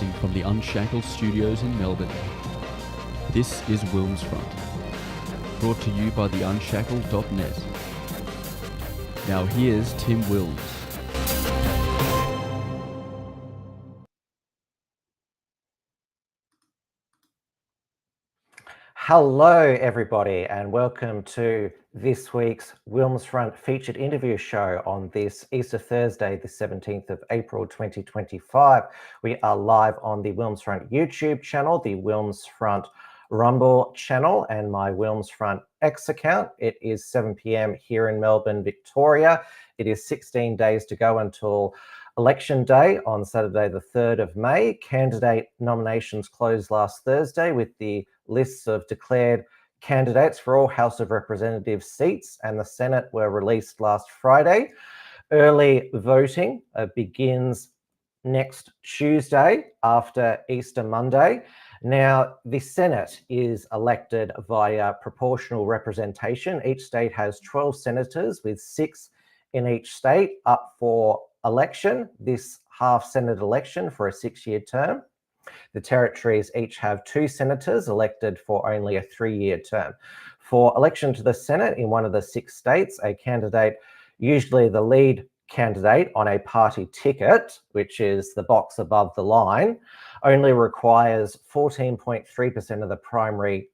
Broadcasting from the Unshackled Studios in Melbourne. This is WilmsFront, brought to you by the Unshackled.net. Now here's Tim Wilms. Hello everybody and welcome to this week's WilmsFront featured interview show on this Easter Thursday, the 17th of April 2025. We are live on the WilmsFront YouTube channel, the WilmsFront Rumble channel and my WilmsFront X account. It is 7 p.m. here in Melbourne, Victoria. It is 16 days to go until Election Day on Saturday, the 3rd of May. Candidate nominations closed last Thursday with the lists of declared candidates for all House of Representatives seats and the Senate were released last Friday. Early voting begins next Tuesday after Easter Monday. Now, the Senate is elected via proportional representation. Each state has 12 senators with 6 in each state up for election, this half Senate election for a 6-year term. The territories each have 2 senators elected for only a 3-year term. For election to the Senate in one of the 6 states, a candidate, usually the lead candidate on a party ticket, which is the box above the line, only requires 14.3% of the primary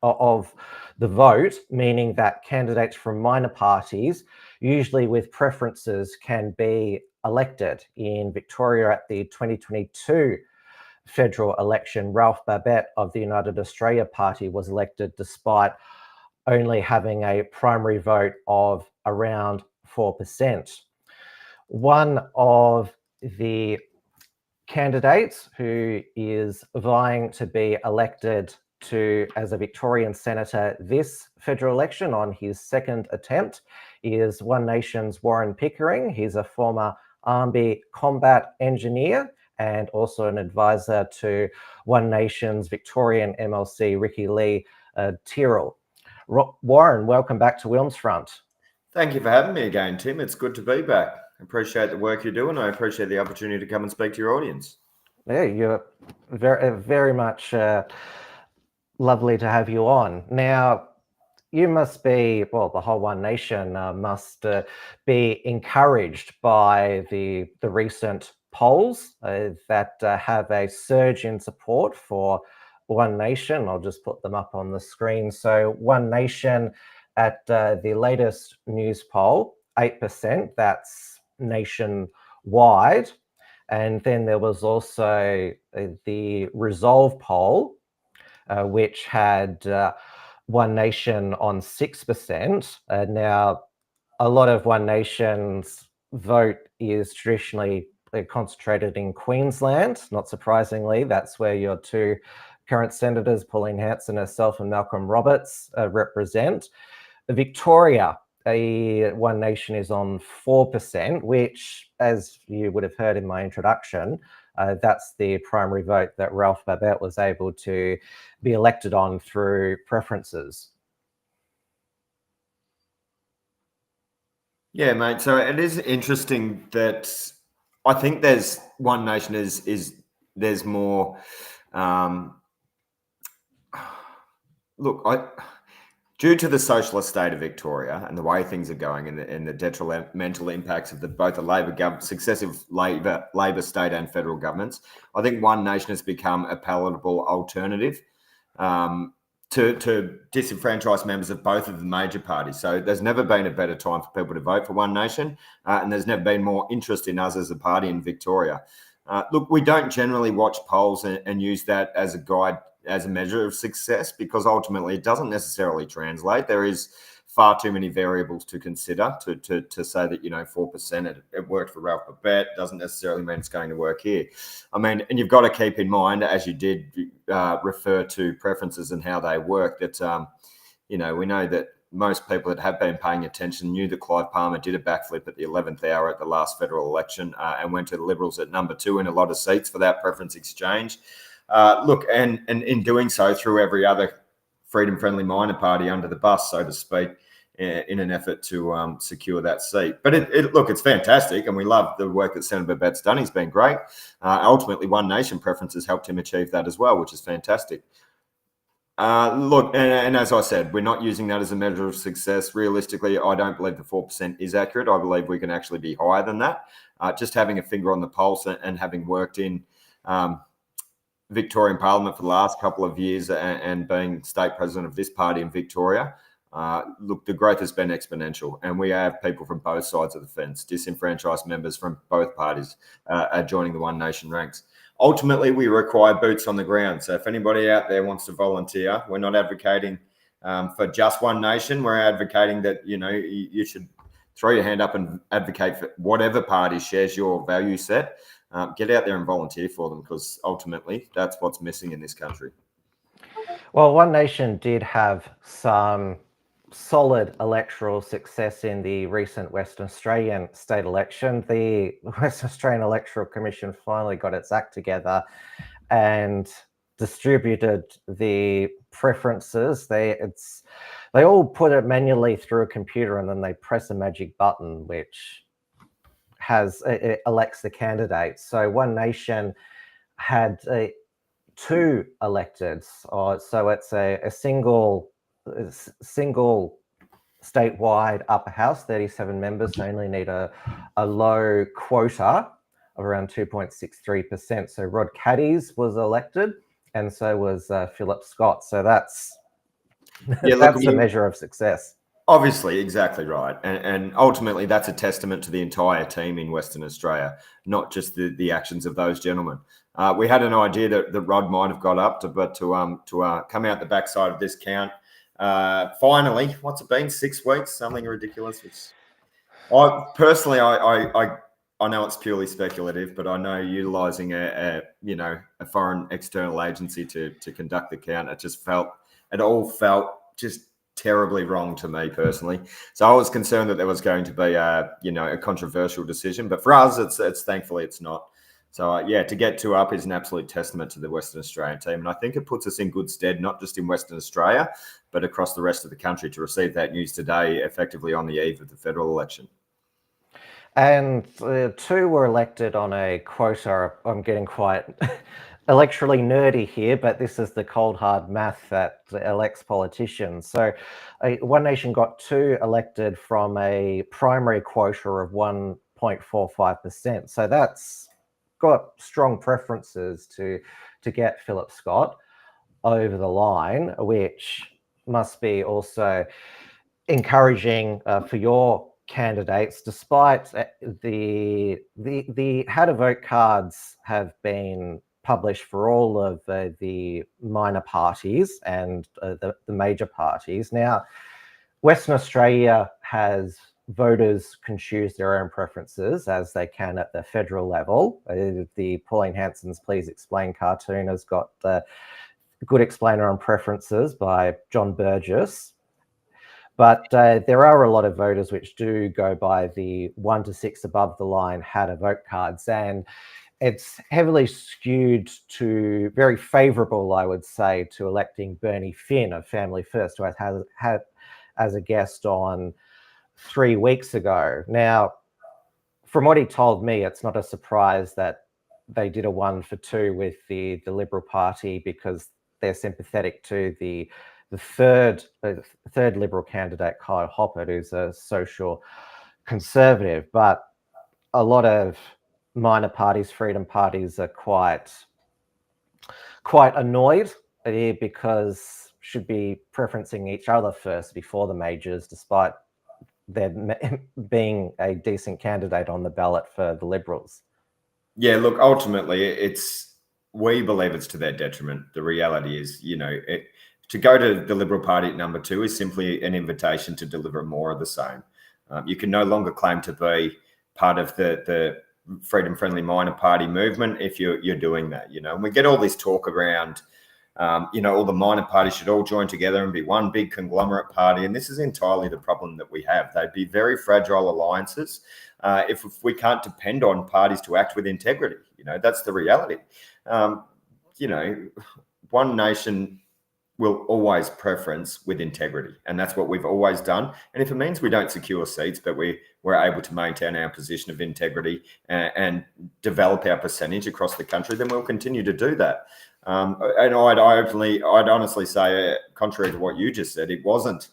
of the vote, meaning that candidates from minor parties, usually with preferences, can be elected. In Victoria at the 2022 federal election, Ralph Babet of the United Australia Party was elected despite only having a primary vote of around 4%. One of the candidates who is vying to be elected as a Victorian senator this federal election on his 2nd attempt is One Nation's Warren Pickering. He's a former Army combat engineer and also an advisor to One Nation's Victorian MLC Ricky Lee Tyrrell. Warren, welcome back to WilmsFront. Thank you for having me again, Tim. It's good to be back. I appreciate the work you're doing. I appreciate the opportunity to come and speak to your audience. Yeah, you're very much lovely to have you on. Now, you must be, well, the whole One Nation must be encouraged by the recent polls that have a surge in support for One Nation. I'll just put them up on the screen. So One Nation at the latest news poll, 8%, that's nationwide. And then there was also the Resolve poll, which had One Nation on 6%. Now, a lot of One Nation's vote is traditionally concentrated in Queensland. Not surprisingly, that's where your 2 current senators, Pauline Hanson herself and Malcolm Roberts, represent. Victoria, One Nation is on 4%, which, as you would have heard in my introduction, that's the primary vote that Ralph Babet was able to be elected on through preferences. Yeah, mate. So it is interesting that I think there's One Nation is there's more. Due to the socialist state of Victoria and the way things are going and the detrimental impacts of both the successive Labor state and federal governments, I think One Nation has become a palatable alternative to disenfranchised members of both of the major parties. So there's never been a better time for people to vote for One Nation, and there's never been more interest in us as a party in Victoria. Look, we don't generally watch polls and use that as a guide, as a measure of success, because ultimately it doesn't necessarily translate. There is far too many variables to consider to say that, 4% it worked for Ralph Babet doesn't necessarily mean it's going to work here. I mean, and you've got to keep in mind, as you did refer to preferences and how they work, that, we know that most people that have been paying attention knew that Clive Palmer did a backflip at the 11th hour at the last federal election and went to the Liberals at number 2 in a lot of seats for that preference exchange. Look, and in doing so, threw every other freedom-friendly minor party under the bus, so to speak. in an effort to secure that seat. But look, it's fantastic, and we love the work that Senator Babette's done. He's been great. Ultimately, One Nation preferences helped him achieve that as well, which is fantastic. Look, and as I said, we're not using that as a measure of success. Realistically, I don't believe the 4% is accurate. I believe we can actually be higher than that. Just having a finger on the pulse and having worked in Victorian Parliament for the last couple of years and being state president of this party in Victoria, look, the growth has been exponential, and we have people from both sides of the fence. Disenfranchised members from both parties are joining the One Nation ranks. Ultimately, we require boots on the ground. So if anybody out there wants to volunteer, we're not advocating for just One Nation. We're advocating that, you should throw your hand up and advocate for whatever party shares your value set. Get out there and volunteer for them, because ultimately that's what's missing in this country. Well, One Nation did have some solid electoral success in the recent Western Australian state election. The Western Australian Electoral Commission finally got its act together and distributed the preferences. They all put it manually through a computer, and then they press a magic button which it elects the candidates. So One Nation had 2 elected, so it's a single statewide upper house, 37 members. They only need a low quota of around 2.63%. So Rod Caddies was elected, and so was Philip Scott. So that's that's a measure of success. Obviously, exactly right. And ultimately, that's a testament to the entire team in Western Australia, not just the actions of those gentlemen. We had an idea that Rod might have got up to come out the backside of this count. Finally, what's it been? 6 weeks, something ridiculous. I personally know it's purely speculative, but I know utilising a foreign external agency to conduct the count, it all felt just terribly wrong to me personally. So I was concerned that there was going to be a controversial decision, but for us, it's thankfully it's not. So to get 2 up is an absolute testament to the Western Australian team, and I think it puts us in good stead, not just in Western Australia, but across the rest of the country, to receive that news today, effectively on the eve of the federal election. And 2 were elected on a quota. I'm getting quite electorally nerdy here, but this is the cold hard math that elects politicians. So One Nation got 2 elected from a primary quota of 1.45%. So that's got strong preferences to get Philip Scott over the line, which must be also encouraging for your candidates, despite the how to vote cards have been published for all of the minor parties and the major parties. Now, Western Australia has voters can choose their own preferences as they can at the federal level. The Pauline Hanson's Please Explain cartoon has got the good explainer on preferences by John Burgess. But there are a lot of voters which do go by the 1 to 6 above the line how to vote cards, and it's heavily skewed to very favourable, I would say, to electing Bernie Finn of Family First, who I had as a guest on 3 weeks ago. Now, from what he told me, it's not a surprise that they did a 1 for 2 with the Liberal Party, because they're sympathetic to the third Liberal candidate, Kyle Hoppert, who's a social conservative. But a lot of minor parties, freedom parties, are quite annoyed because should be preferencing each other first before the majors, despite there being a decent candidate on the ballot for the Liberals. Yeah, look, ultimately, we believe it's to their detriment. The reality is, to go to the Liberal Party at number 2 is simply an invitation to deliver more of the same. You can no longer claim to be part of the freedom-friendly minor party movement if you're doing that. And we get all this talk around, all the minor parties should all join together and be one big conglomerate party. And this is entirely the problem that we have. They'd be very fragile alliances if we can't depend on parties to act with integrity. That's the reality. One Nation, will always preference with integrity. And that's what we've always done. And if it means we don't secure seats, but we're able to maintain our position of integrity and develop our percentage across the country, then we'll continue to do that. And I'd honestly say, contrary to what you just said, it wasn't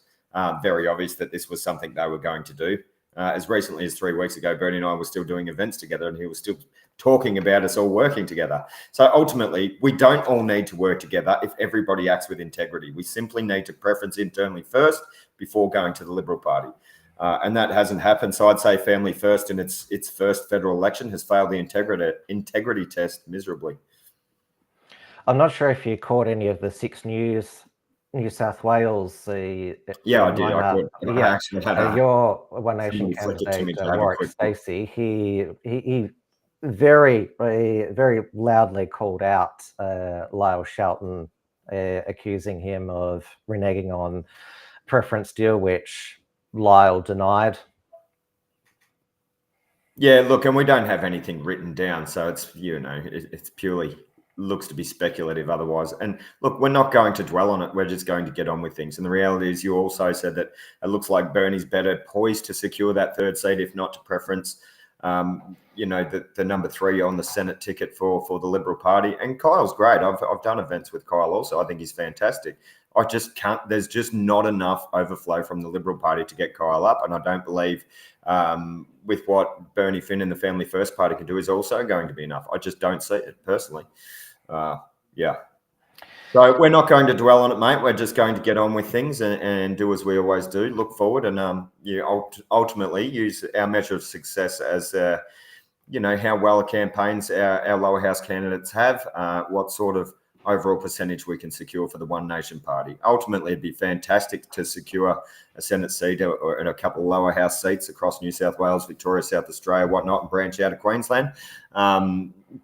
very obvious that this was something they were going to do. As recently as 3 weeks ago, Bernie and I were still doing events together, and he was still talking about us all working together. So ultimately, we don't all need to work together if everybody acts with integrity. We simply need to preference internally first before going to the Liberal Party. And that hasn't happened. So I'd say Family First in its first federal election has failed the integrity test miserably. I'm not sure if you caught any of the 6 News New South Wales. Yeah, I did. Your One Nation candidate, Warwick Stacey, he very loudly called out Lyle Shelton, accusing him of reneging on preference deal, which Lyle denied. Yeah, look, and we don't have anything written down, so it's it's purely looks to be speculative otherwise. And look, we're not going to dwell on it. We're just going to get on with things. And the reality is, you also said that it looks like Bernie's better poised to secure that third seat, if not to preference, the number 3 on the Senate ticket for the Liberal Party. And Kyle's great. I've done events with Kyle also. I think he's fantastic. I just can't, there's just not enough overflow from the Liberal Party to get Kyle up. And I don't believe with what Bernie Finn and the Family First Party can do is also going to be enough. I just don't see it personally. Yeah. So we're not going to dwell on it, mate. We're just going to get on with things and do as we always do, look forward and ultimately use our measure of success as, how well campaigns our lower house candidates have, what sort of overall percentage we can secure for the One Nation Party. Ultimately, it'd be fantastic to secure a Senate seat or a couple of lower house seats across New South Wales, Victoria, South Australia, whatnot, and branch out of Queensland.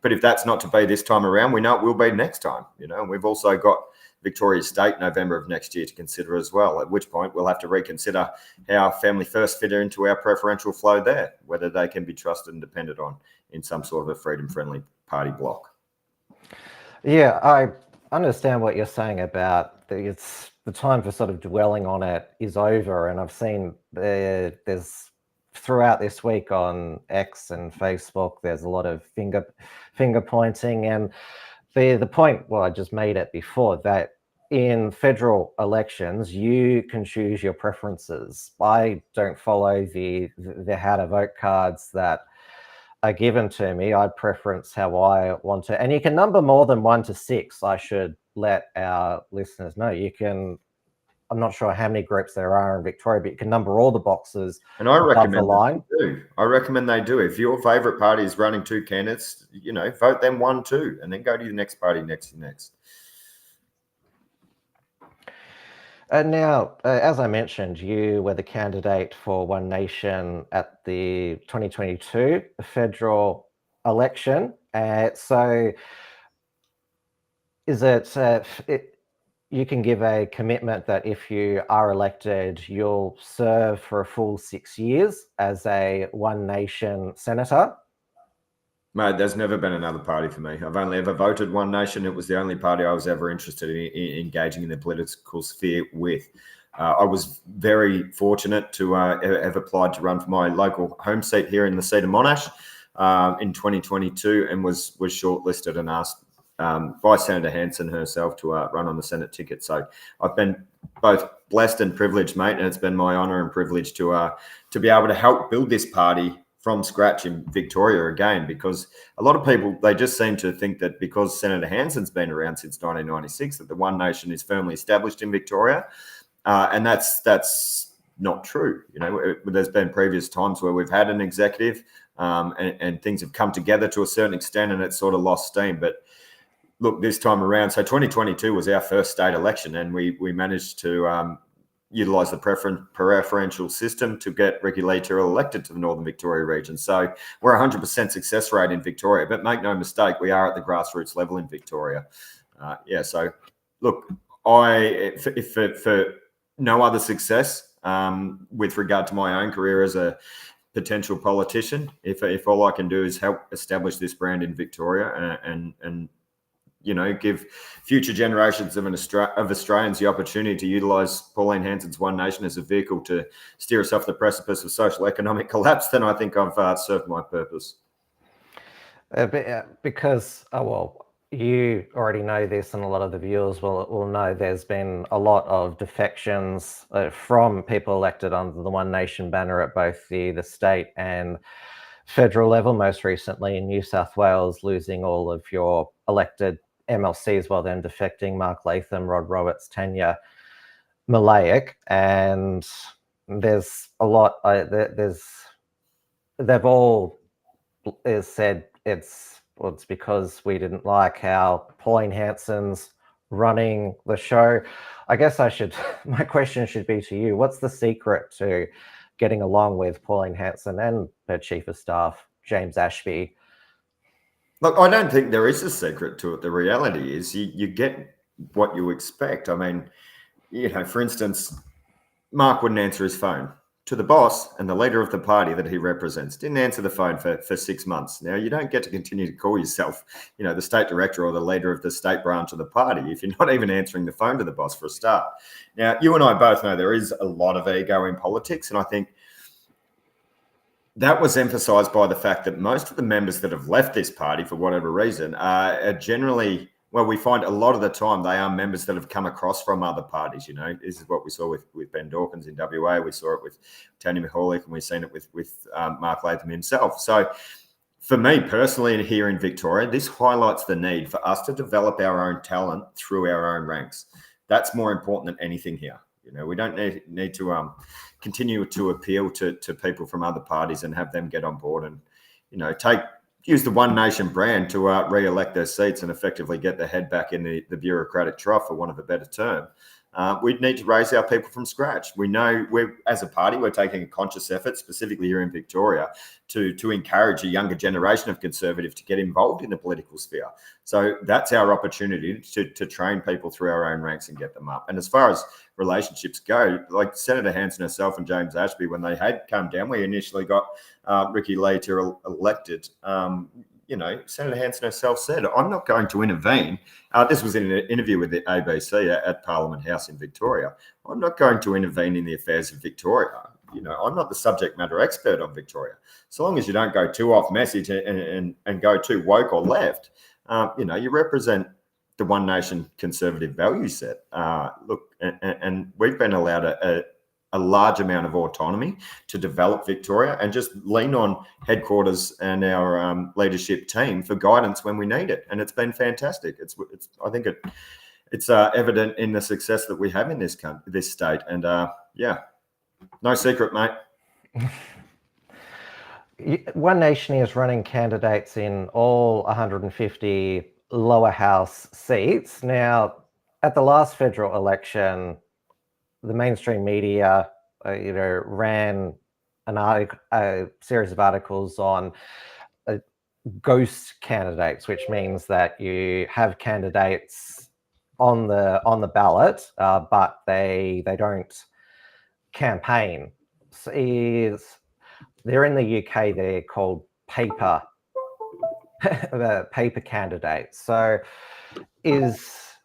But if that's not to be this time around, we know it will be next time. We've also got Victoria State November of next year to consider as well, at which point we'll have to reconsider how Family First fit into our preferential flow there, whether they can be trusted and depended on in some sort of a freedom-friendly party bloc. Yeah, I understand what you're saying about the time for sort of dwelling on it is over. And I've seen there's throughout this week on X and Facebook, there's a lot of finger pointing. And the point, well, I just made it before, that in federal elections, you can choose your preferences. I don't follow the how to vote cards that are given to me. I preference how I want to, and you can number more than 1 to 6. I should let our listeners know. You can, I'm not sure how many groups there are in Victoria, but you can number all the boxes. And I recommend the line. I recommend they do. If your favourite party is running 2 candidates, vote them 1, 2, and then go to the next party next. And now, as I mentioned, you were the candidate for One Nation at the 2022 federal election. So is it you can give a commitment that if you are elected, you'll serve for a full 6 years as a One Nation senator? Mate, there's never been another party for me. I've only ever voted One Nation. It was the only party I was ever interested in engaging in the political sphere with. I was very fortunate to have applied to run for my local home seat here in the seat of Monash in 2022 and was shortlisted and asked by Senator Hanson herself to run on the Senate ticket. So I've been both blessed and privileged, mate, and it's been my honour and privilege to be able to help build this party from scratch in Victoria again, because a lot of people, they just seem to think that because Senator Hanson's been around since 1996, that the One Nation is firmly established in Victoria. And that's not true. There's been previous times where we've had an executive and things have come together to a certain extent and it's sort of lost steam. But look, this time around, so 2022 was our first state election and we managed to utilise the preferential system to get Ricky Lee Tyrrell elected to the Northern Victoria region. So we're 100% success rate in Victoria, but make no mistake, we are at the grassroots level in Victoria. So look, if for no other success with regard to my own career as a potential politician, if all I can do is help establish this brand in Victoria and give future generations of Australians the opportunity to utilise Pauline Hanson's One Nation as a vehicle to steer us off the precipice of social economic collapse, then I think I've served my purpose. Because, you already know this, and a lot of the viewers will know there's been a lot of defections from people elected under the One Nation banner at both the state and federal level, most recently in New South Wales, losing all of your elected MLCs while then defecting: Mark Latham, Rod Roberts, Tanya Malayak. And there's a lot, they've all said it's because we didn't like how Pauline Hanson's running the show. I guess my question should be to you: what's the secret to getting along with Pauline Hanson and her chief of staff, James Ashby? Look, I don't think there is a secret to it. The reality is you get what you expect. I mean, for instance, Mark wouldn't answer his phone to the boss and the leader of the party that he represents. Didn't answer the phone for 6 months. Now, you don't get to continue to call yourself, the state director or the leader of the state branch of the party if you're not even answering the phone to the boss for a start. Now, you and I both know there is a lot of ego in politics, and I think that was emphasised by the fact that most of the members that have left this party for whatever reason are generally, we find a lot of the time they are members that have come across from other parties. This is what we saw with Ben Dawkins in WA. We saw it with Tony Mihalik, and we've seen it with Mark Latham himself. So for me personally, and here in Victoria, this highlights the need for us to develop our own talent through our own ranks. That's more important than anything here. We don't need to continue to appeal to people from other parties and have them get on board and, use the One Nation brand to re-elect their seats and effectively get their head back in the bureaucratic trough, for want of a better term. We'd need to raise our people from scratch. We know as a party, we're taking a conscious effort, specifically here in Victoria, to encourage a younger generation of Conservative to get involved in the political sphere. So that's our opportunity to train people through our own ranks and get them up. And as far as relationships go, like Senator Hanson herself and James Ashby, when they had come down, we initially got Ricky Lee to elected. Senator Hanson herself said, "I'm not going to intervene." This was in an interview with the ABC at Parliament House in Victoria. "I'm not going to intervene in the affairs of Victoria. I'm not the subject matter expert on Victoria. So long as you don't go too off message and go too woke or left, you represent the One Nation Conservative value set." And we've been allowed a large amount of autonomy to develop Victoria and just lean on headquarters and our leadership team for guidance when we need it. And it's been fantastic. I think it's evident in the success that we have in this state. And no secret, mate. One Nation is running candidates in all 150 lower house seats. Now, at the last federal election, the mainstream media, ran a series of articles on ghost candidates, which means that you have candidates on the ballot, but they don't campaign. They're in the UK. They're called paper candidates. So, is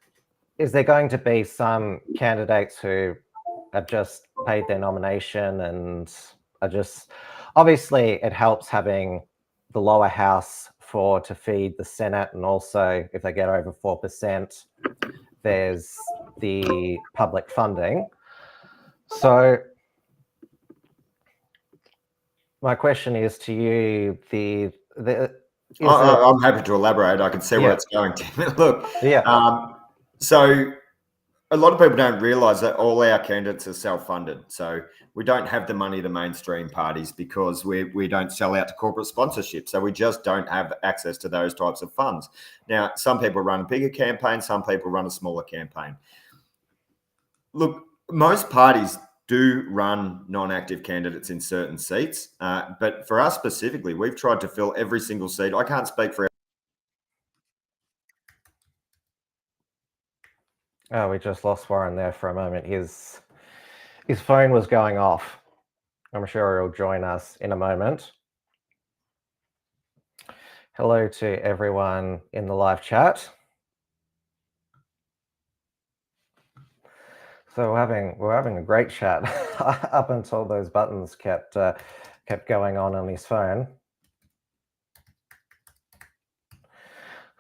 there going to be some candidates who have just paid their nomination and are just, obviously it helps having the lower house to feed the Senate, and also if they get over 4%, there's the public funding. So my question is to you, I'm happy to elaborate. I can see where it's going to. Look, so a lot of people don't realise that all our candidates are self-funded. So we don't have the money of the mainstream parties because we don't sell out to corporate sponsorship. So we just don't have access to those types of funds. Now, some people run a bigger campaign, some people run a smaller campaign. Look, most parties do run non-active candidates in certain seats. But for us specifically, we've tried to fill every single seat. I can't speak for... Oh, we just lost Warren there for a moment. His phone was going off. I'm sure he'll join us in a moment. Hello to everyone in the live chat. So we're having a great chat up until those buttons kept going on his phone.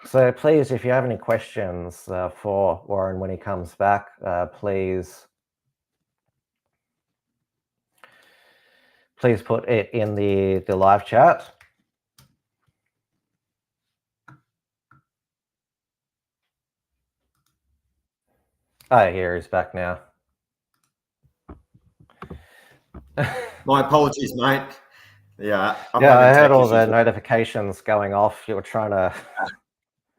So please, if you have any questions for Warren when he comes back, please put it in the live chat. Oh, here he's back now. My apologies, mate. Yeah, I heard all the notifications going off. You were trying to.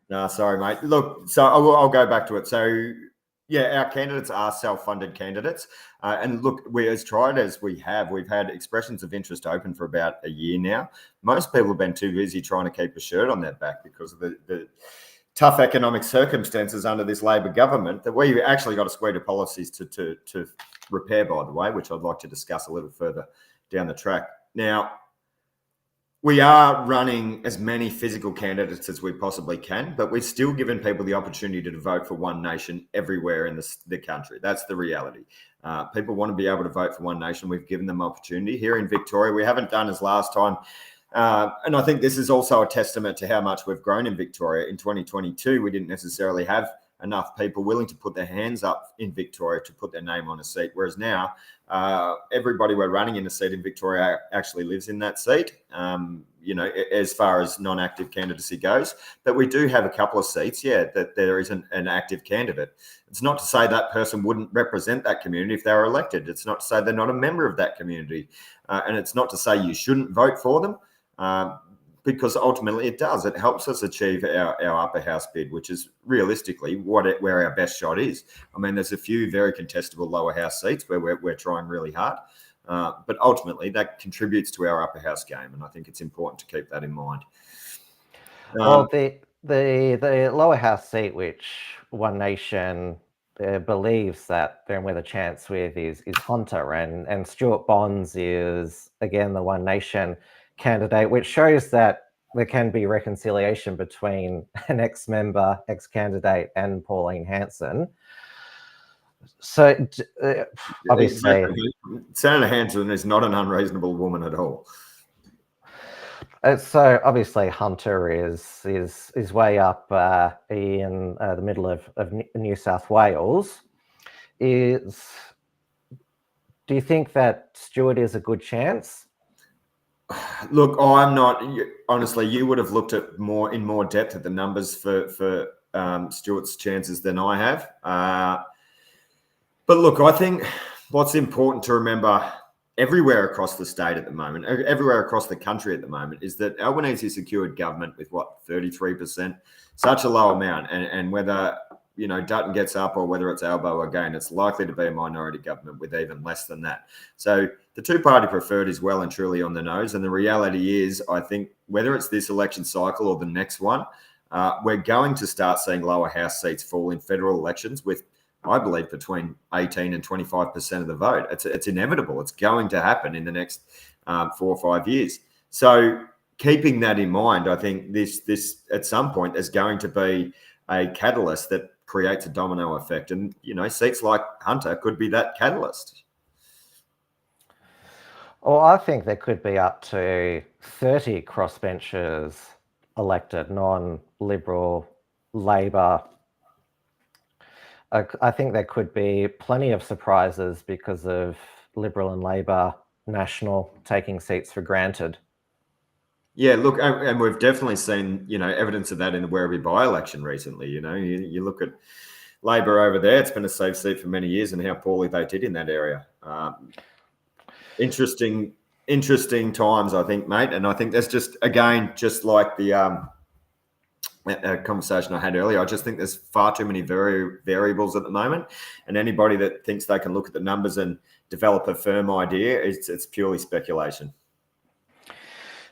No, sorry, mate. Look, so I'll go back to it. So, yeah, our candidates are self-funded candidates, and look, as tried as we've had expressions of interest open for about a year now. Most people have been too busy trying to keep a shirt on their back because of the tough economic circumstances under this Labor government that we actually got a suite of policies to repair, by the way, which I'd like to discuss a little further down the track. Now, we are running as many physical candidates as we possibly can, but we've still given people the opportunity to vote for One Nation everywhere in the country. That's the reality. People want to be able to vote for One Nation. We've given them opportunity. Here in Victoria, we haven't done as last time. And I think this is also a testament to how much we've grown in Victoria. In 2022, we didn't necessarily have enough people willing to put their hands up in Victoria to put their name on a seat. Whereas now, everybody we're running in a seat in Victoria actually lives in that seat, as far as non-active candidacy goes. But we do have a couple of seats, that there isn't an active candidate. It's not to say that person wouldn't represent that community if they were elected. It's not to say they're not a member of that community. And it's not to say you shouldn't vote for them. Because ultimately it does. It helps us achieve our upper house bid, which is realistically where our best shot is. I mean, there's a few very contestable lower house seats where we're trying really hard, but ultimately that contributes to our upper house game, and I think it's important to keep that in mind. Well, the lower house seat, which One Nation believes that they're with a chance with, is Hunter, and Stuart Bonds is again the One Nation candidate, which shows that there can be reconciliation between an ex-member, ex-candidate, and Pauline Hanson. So obviously, Senator Hanson is not an unreasonable woman at all. So obviously, Hunter is way up in the middle of New South Wales. Do you think that Stuart is a good chance? Look, I'm not. Honestly, you would have looked at in more depth at the numbers for Stuart's chances than I have. But look, I think what's important to remember everywhere across the state at the moment, everywhere across the country at the moment, is that Albanese secured government with 33%, such a low amount, and whether Dutton gets up or whether it's Albo again, it's likely to be a minority government with even less than that. So the two-party preferred is well and truly on the nose. And the reality is, I think, whether it's this election cycle or the next one, we're going to start seeing lower house seats fall in federal elections with, I believe, between 18 and 25% of the vote. It's inevitable. It's going to happen in the next 4 or 5 years. So keeping that in mind, I think this at some point there's going to be a catalyst that creates a domino effect. And, seats like Hunter could be that catalyst. Well, I think there could be up to 30 crossbenchers elected, non-Liberal, Labor. I think there could be plenty of surprises because of Liberal and Labor National taking seats for granted. Yeah, look, and we've definitely seen, evidence of that in the Werribee by-election recently. You look at Labor over there; it's been a safe seat for many years, and how poorly they did in that area. Interesting times, I think, mate. And I think that's just like the conversation I had earlier. I just think there's far too many variables at the moment, and anybody that thinks they can look at the numbers and develop a firm idea, it's purely speculation.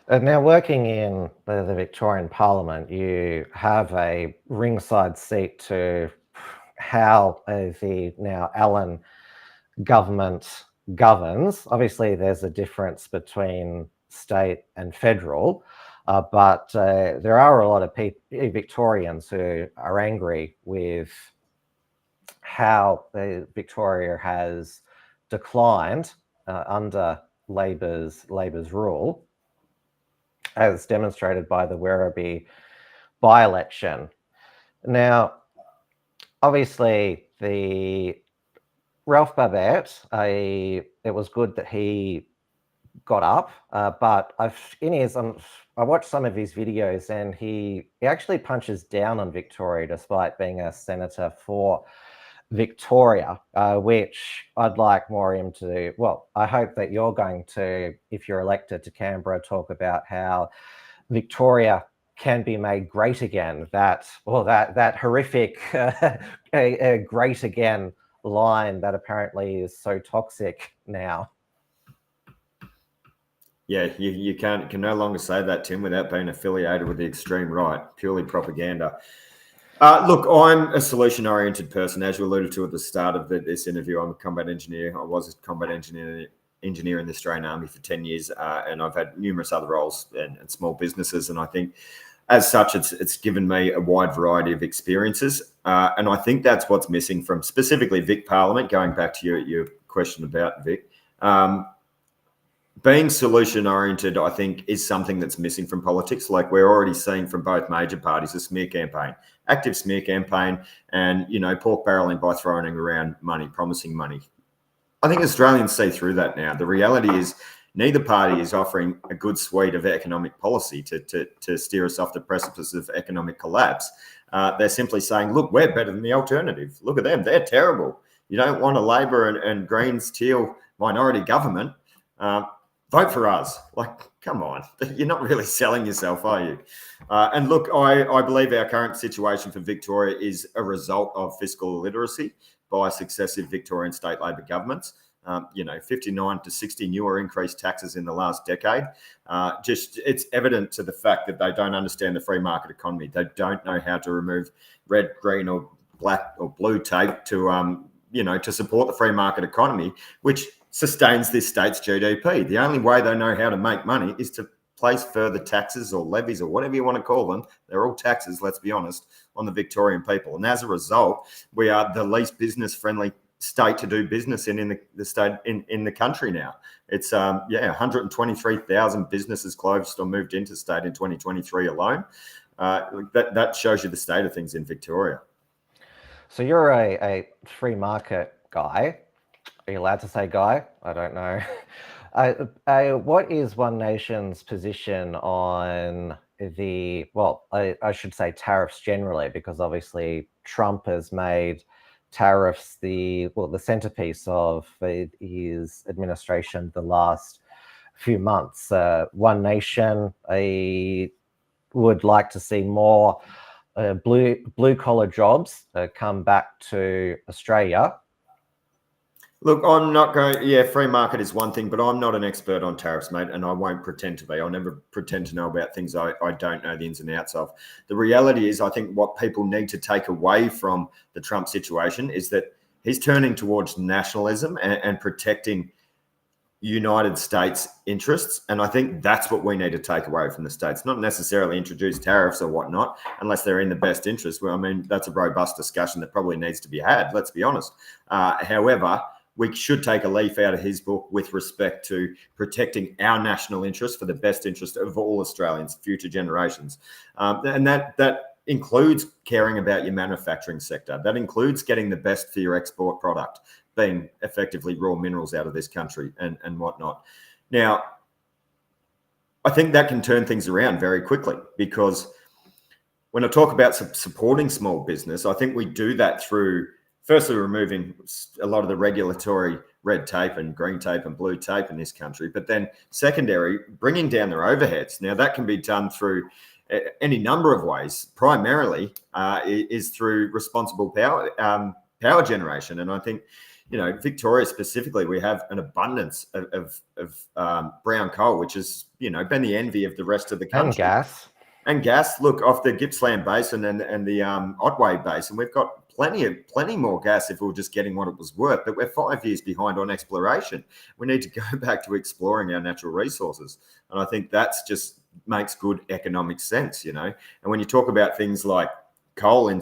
Now, working in the Victorian Parliament, you have a ringside seat to how the now Allen government governs. Obviously, there's a difference between state and federal, but there are a lot of Victorians who are angry with how Victoria has declined under Labor's rule, as demonstrated by the Werribee by-election. Now, obviously, the Ralph Babette, it was good that he got up, but I watched some of his videos, and he actually punches down on Victoria despite being a senator for Victoria, which I'd like more him to do. Well, I hope that you're going to, if you're elected to Canberra, talk about how Victoria can be made great again. That horrific great again line that apparently is so toxic now. Yeah, you can no longer say that, Tim, without being affiliated with the extreme right. Purely propaganda. Look, I'm a solution-oriented person, as you alluded to at the start of this interview. I'm a combat engineer. I was a combat engineer in the Australian Army for 10 years, and I've had numerous other roles and small businesses. And I think, as such, it's given me a wide variety of experiences. And I think that's what's missing from specifically Vic Parliament. Going back to your question about Vic. Being solution-oriented, I think, is something that's missing from politics. Like we're already seeing from both major parties, a smear campaign, active smear campaign, and, pork barreling by throwing around money, promising money. I think Australians see through that now. The reality is neither party is offering a good suite of economic policy to steer us off the precipice of economic collapse. They're simply saying, look, we're better than the alternative. Look at them. They're terrible. You don't want a Labor and Greens teal minority government. Vote for us. Like, come on. You're not really selling yourself, are you? And look, I believe our current situation for Victoria is a result of fiscal illiteracy by successive Victorian state Labor governments. 59 to 60 new or increased taxes in the last decade. It's evident to the fact that they don't understand the free market economy. They don't know how to remove red, green, or black or blue tape to support the free market economy, which sustains this state's GDP. The only way they know how to make money is to place further taxes or levies or whatever you want to call them. They're all taxes, let's be honest, on the Victorian people. And as a result, we are the least business-friendly state to do business in the state in the country now. It's 123,000 businesses closed or moved interstate in 2023 alone. That shows you the state of things in Victoria. So you're a free market guy. Are you allowed to say guy? I don't know. What is One Nation's position on I should say tariffs generally, because obviously Trump has made tariffs the centerpiece of his administration the last few months. One Nation would like to see more blue collar jobs come back to Australia. Look, I'm not going. Free market is one thing, but I'm not an expert on tariffs, mate, and I won't pretend to be. I'll never pretend to know about things I don't know the ins and outs of. The reality is, I think what people need to take away from the Trump situation is that he's turning towards nationalism and protecting United States interests, and I think that's what we need to take away from the States. Not necessarily introduce tariffs or whatnot, unless they're in the best interest. Well, I mean, that's a robust discussion that probably needs to be had. Let's be honest. However, we should take a leaf out of his book with respect to protecting our national interests for the best interest of all Australians, future generations. And that includes caring about your manufacturing sector. That includes getting the best for your export product, being effectively raw minerals out of this country and whatnot. Now, I think that can turn things around very quickly, because when I talk about supporting small business, I think we do that through firstly removing a lot of the regulatory red tape and green tape and blue tape in this country, but then secondary, bringing down their overheads. Now, that can be done through any number of ways. Primarily is through responsible power generation. And I think, Victoria specifically, we have an abundance of brown coal, which has, been the envy of the rest of the country. And gas. Look, off the Gippsland Basin and the Otway Basin, we've got plenty more gas if we were just getting what it was worth, but we're 5 years behind on exploration. We need to go back to exploring our natural resources. And I think that's just makes good economic sense, And when you talk about things like coal in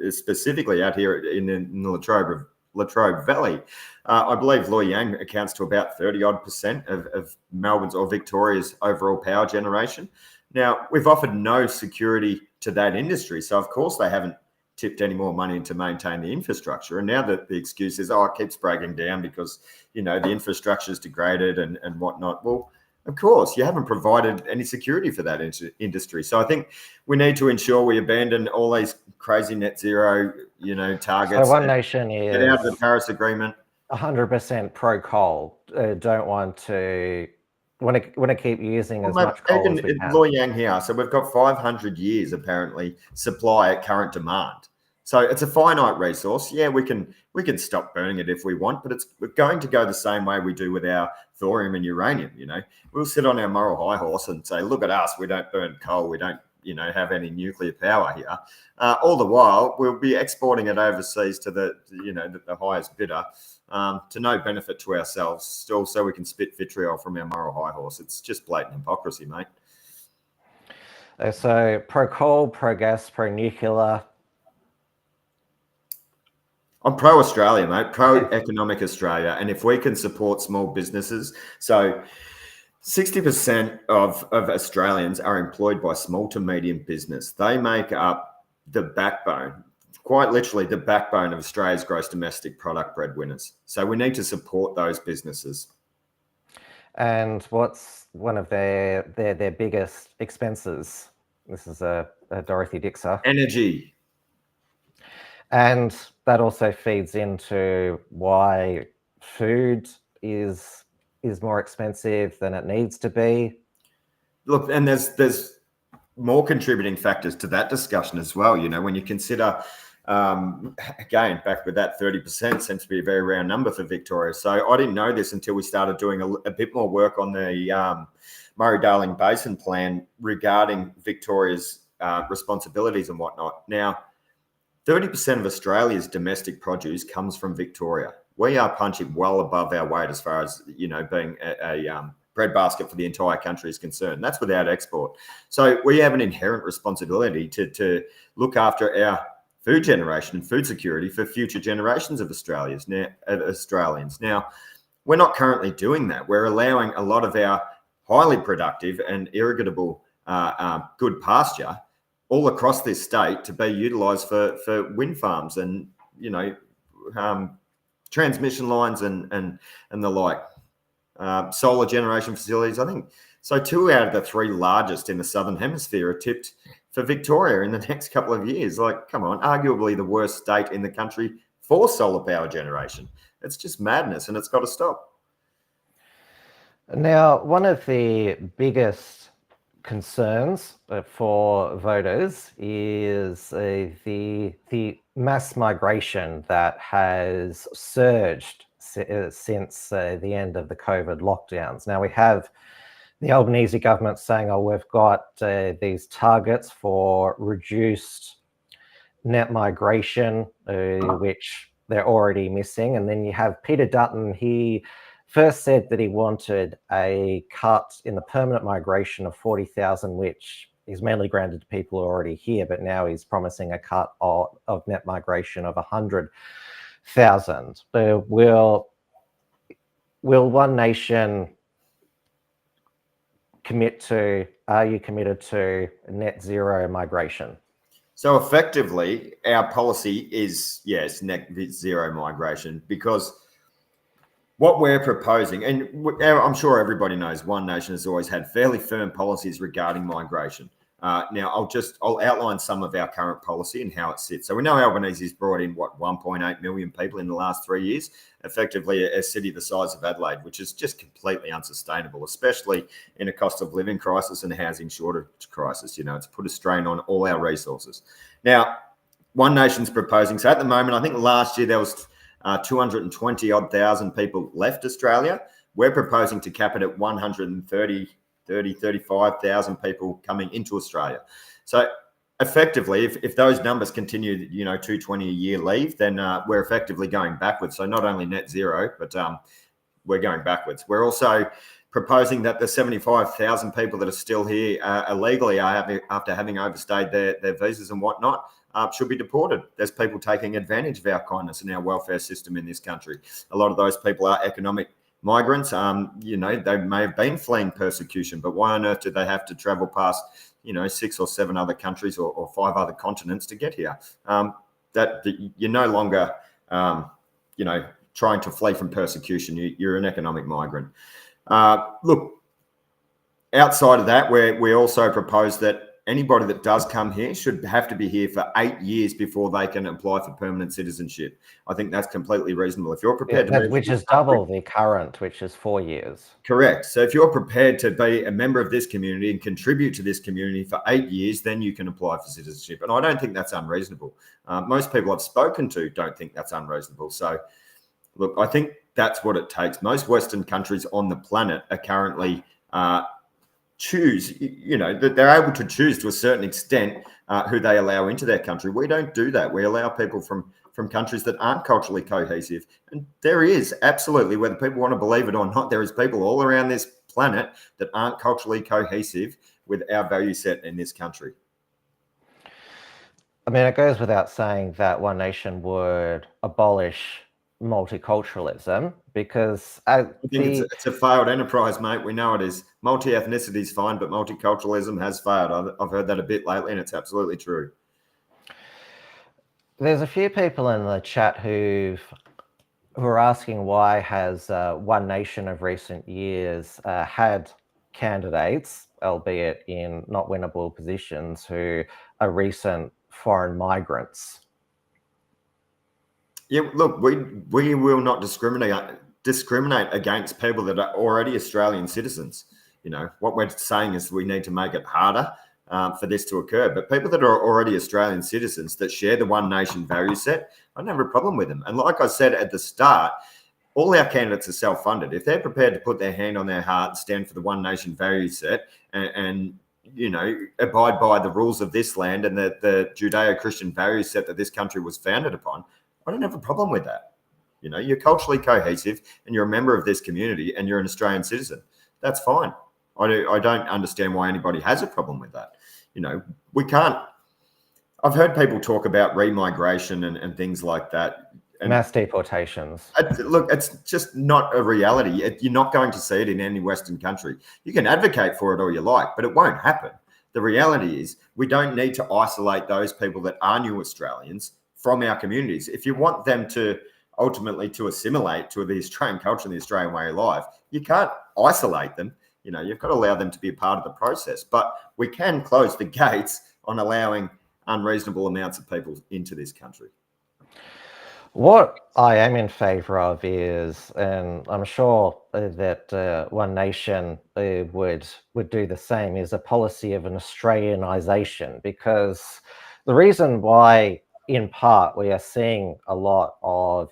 specifically out here in the Latrobe Valley. I believe Loy Yang accounts to about 30-odd% of Melbourne's or Victoria's overall power generation. Now, we've offered no security to that industry. So, of course, they haven't tipped any more money to maintain the infrastructure. And now that the excuse is, it keeps breaking down because, the infrastructure is degraded and whatnot. Well, of course, you haven't provided any security for that industry. So I think we need to ensure we abandon all these crazy net zero, targets. So One Nation is get out of the Paris Agreement. 100% pro coal. Don't want to keep using as much coal as we can. Loy Yang here. So we've got 500 years apparently supply at current demand. So it's a finite resource. Yeah, we can stop burning it if we want, but we're going to go the same way we do with our thorium and uranium. We'll sit on our moral high horse and say, look at us, we don't burn coal, we don't have any nuclear power here. All the while, we'll be exporting it overseas to the highest bidder to no benefit to ourselves, still so we can spit vitriol from our moral high horse. It's just blatant hypocrisy, mate. So pro coal, pro gas, pro nuclear. I'm pro-Australia, mate, pro-economic Australia. And if we can support small businesses, so 60% of Australians are employed by small to medium business. They make up the backbone, quite literally the backbone of Australia's gross domestic product breadwinners. So we need to support those businesses. And what's one of their biggest expenses? This is a Dorothy Dixer. Energy. And that also feeds into why food is more expensive than it needs to be. Look, and there's more contributing factors to that discussion as well. When you consider, again, back with that 30% seems to be a very round number for Victoria. So I didn't know this until we started doing a bit more work on the Murray-Darling Basin plan regarding Victoria's responsibilities and whatnot. Now, 30% of Australia's domestic produce comes from Victoria. We are punching well above our weight as far as, being a breadbasket for the entire country is concerned. That's without export. So we have an inherent responsibility to look after our food generation and food security for future generations of Australians. Now, we're not currently doing that. We're allowing a lot of our highly productive and irrigable good pasture all across this state to be utilised for wind farms and, transmission lines and the like, solar generation facilities. I think so. 2 out of the 3 largest in the Southern Hemisphere are tipped for Victoria in the next couple of years. Like, come on, arguably the worst state in the country for solar power generation. It's just madness, and it's got to stop. Now, one of the biggest concerns for voters is the mass migration that has surged since the end of the COVID lockdowns. Now, we have the Albanese government saying, we've got these targets for reduced net migration, which they're already missing. And then you have Peter Dutton. He first said that he wanted a cut in the permanent migration of 40,000, which is mainly granted to people who are already here, but now he's promising a cut of net migration of 100,000. Will One Nation are you committed to net zero migration? So effectively, our policy is, yes, net zero migration, because what we're proposing, and I'm sure everybody knows, One Nation has always had fairly firm policies regarding migration. Now, I'll outline some of our current policy and how it sits. So we know Albanese's brought in, 1.8 million people in the last 3 years, effectively a city the size of Adelaide, which is just completely unsustainable, especially in a cost of living crisis and housing shortage crisis. It's put a strain on all our resources. Now, One Nation's proposing, so at the moment, I think last year there was 220,000 people left Australia. We're proposing to cap it at 35,000 people coming into Australia. So effectively, if those numbers continue, 220 a year leave, then we're effectively going backwards. So not only net zero, but we're going backwards. We're also proposing that the 75,000 people that are still here illegally after having overstayed their visas and whatnot, should be deported. There's people taking advantage of our kindness and our welfare system in this country. A lot of those people are economic migrants. They may have been fleeing persecution, but why on earth do they have to travel past, 6 or 7 other countries or 5 other continents to get here? That you're no longer, trying to flee from persecution. You're an economic migrant. Look, outside of that, we also propose that anybody that does come here should have to be here for 8 years before they can apply for permanent citizenship. I think that's completely reasonable. If you're prepared to move, which is double the current, which is 4 years. Correct. So if you're prepared to be a member of this community and contribute to this community for 8 years, then you can apply for citizenship. And I don't think that's unreasonable. Most people I've spoken to don't think that's unreasonable. So, look, I think that's what it takes. Most Western countries on the planet are currently choose, that they're able to choose to a certain extent who they allow into their country. We don't do that. We allow people from countries that aren't culturally cohesive. And there is absolutely, whether people want to believe it or not, there is people all around this planet that aren't culturally cohesive with our value set in this country. I mean, it goes without saying that One Nation would abolish multiculturalism, because I think it's a failed enterprise, mate. We know it is. Multi-ethnicity is fine, but multiculturalism has failed. I've heard that a bit lately, and it's absolutely true. There's a few people in the chat who are asking, why has One Nation of recent years had candidates, albeit in not winnable positions, who are recent foreign migrants? Yeah, look, we will not discriminate against people that are already Australian citizens. What we're saying is we need to make it harder for this to occur. But people that are already Australian citizens that share the One Nation value set, I don't have a problem with them. And like I said at the start, all our candidates are self-funded. If they're prepared to put their hand on their heart and stand for the One Nation value set and abide by the rules of this land and the Judeo-Christian value set that this country was founded upon, I don't have a problem with that. You're culturally cohesive and you're a member of this community and you're an Australian citizen. That's fine. I don't understand why anybody has a problem with that. We can't. I've heard people talk about remigration and things like that. And mass deportations. Look, it's just not a reality. You're not going to see it in any Western country. You can advocate for it all you like, but it won't happen. The reality is we don't need to isolate those people that are new Australians from our communities. If you want them to ultimately to assimilate to the Australian culture and the Australian way of life, you can't isolate them. You've got to allow them to be a part of the process. But we can close the gates on allowing unreasonable amounts of people into this country. What I am in favour of is, and I'm sure that One Nation would do the same, is a policy of an Australianisation, because the reason why, in part, we are seeing a lot of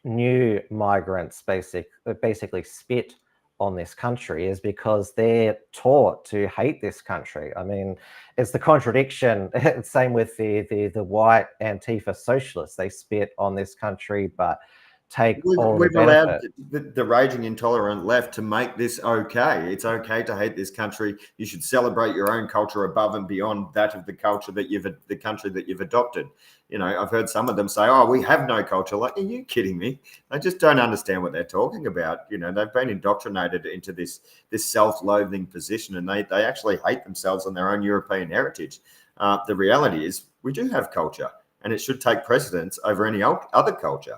new migrants basically spit on this country is because they're taught to hate this country. I mean, it's the contradiction. Same with the white Antifa socialists. They spit on this country, but take all the benefit. We've allowed the raging intolerant left to make this okay. It's okay to hate this country. You should celebrate your own culture above and beyond that of the culture that the country that you've adopted. I've heard some of them say, "Oh, we have no culture." Like, are you kidding me? They just don't understand what they're talking about. They've been indoctrinated into this self-loathing position, and they actually hate themselves on their own European heritage. The reality is we do have culture, and it should take precedence over any other culture.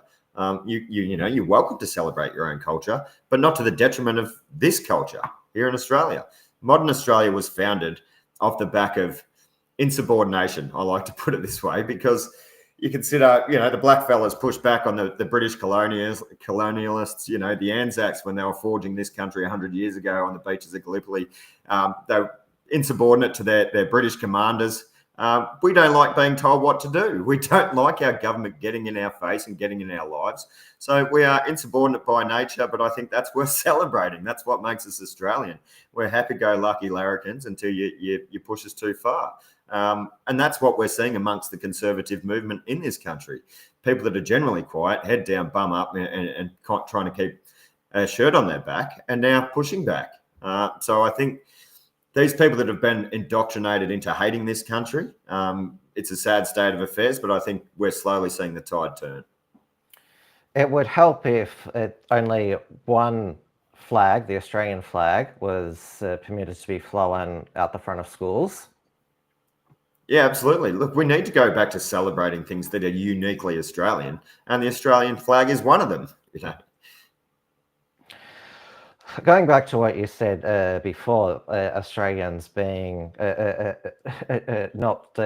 You're welcome to celebrate your own culture, but not to the detriment of this culture here in Australia. Modern Australia was founded off the back of insubordination, I like to put it this way, because you consider, the blackfellas pushed back on the British colonialists, the Anzacs when they were forging this country 100 years ago on the beaches of Gallipoli. They were insubordinate to their British commanders. We don't like being told what to do. We don't like our government getting in our face and getting in our lives. So we are insubordinate by nature, but I think that's worth celebrating. That's what makes us Australian. We're happy-go-lucky larrikins until you push us too far. And that's what we're seeing amongst the conservative movement in this country. People that are generally quiet, head down, bum up, and trying to keep a shirt on their back, and now pushing back. So I think these people that have been indoctrinated into hating this country, it's a sad state of affairs, but I think we're slowly seeing the tide turn. It would help if only one flag, the Australian flag, was permitted to be flown out the front of schools. Yeah, absolutely. Look, we need to go back to celebrating things that are uniquely Australian, and the Australian flag is one of them. Going back to what you said before, Australians being not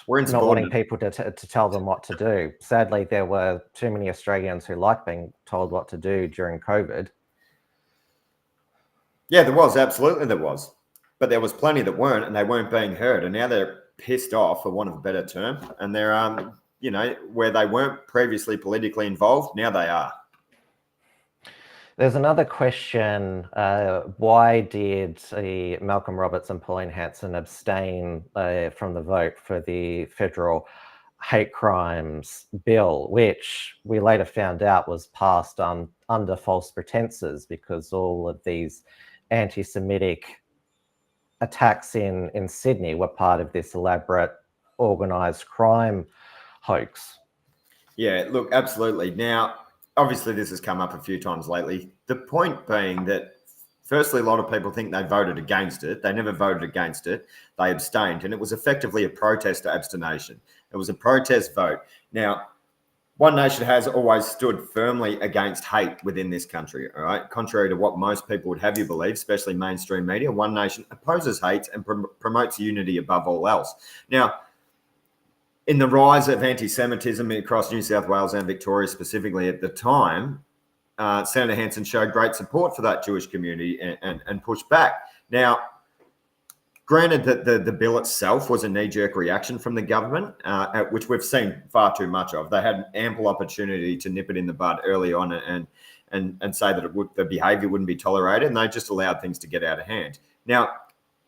wanting people to tell them what to do. Sadly, there were too many Australians who liked being told what to do during COVID. Yeah, there was. Absolutely, there was. But there was plenty that weren't, and they weren't being heard. And now they're pissed off, for want of a better term. And they're, where they weren't previously politically involved, now they are. There's another question. Why did Malcolm Roberts and Pauline Hanson abstain from the vote for the federal hate crimes bill, which we later found out was passed under false pretenses because all of these anti-Semitic attacks in Sydney were part of this elaborate organised crime hoax? Yeah, look, absolutely. Now, obviously, this has come up a few times lately. The point being that, firstly, a lot of people think they voted against it. They never voted against it. They abstained, and it was effectively a protest abstination. It was a protest vote. Now, One Nation has always stood firmly against hate within this country, all right? Contrary to what most people would have you believe, especially mainstream media, One Nation opposes hate and promotes unity above all else. Now, in the rise of anti-Semitism across New South Wales and Victoria specifically at the time, Senator Hanson showed great support for that Jewish community and pushed back. Now, granted that the bill itself was a knee-jerk reaction from the government, which we've seen far too much of. They had ample opportunity to nip it in the bud early on and say that the behaviour wouldn't be tolerated, and they just allowed things to get out of hand. Now,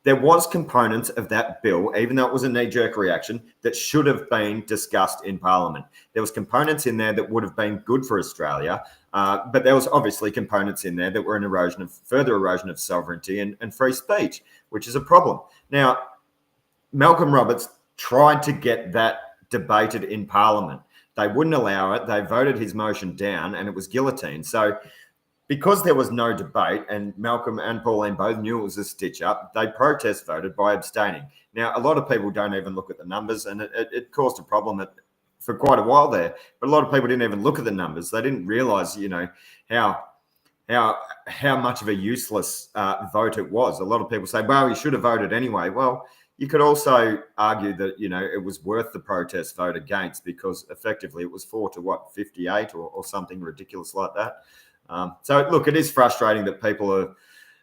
there was components of that bill, even though it was a knee-jerk reaction, that should have been discussed in Parliament. There was components in there that would have been good for Australia, but there was obviously components in there that were an further erosion of sovereignty and free speech, which is a problem. Now, Malcolm Roberts tried to get that debated in Parliament. They wouldn't allow it. They voted his motion down, and it was guillotined. So, because there was no debate, and Malcolm and Pauline both knew it was a stitch-up, they protest voted by abstaining. Now, a lot of people don't even look at the numbers, and it caused a problem for quite a while there. But a lot of people didn't even look at the numbers. They didn't realise, how much of a useless vote it was. A lot of people say, well, you should have voted anyway. Well, you could also argue that, it was worth the protest vote against, because effectively it was 4-58 or something ridiculous like that. So, look, it is frustrating that people are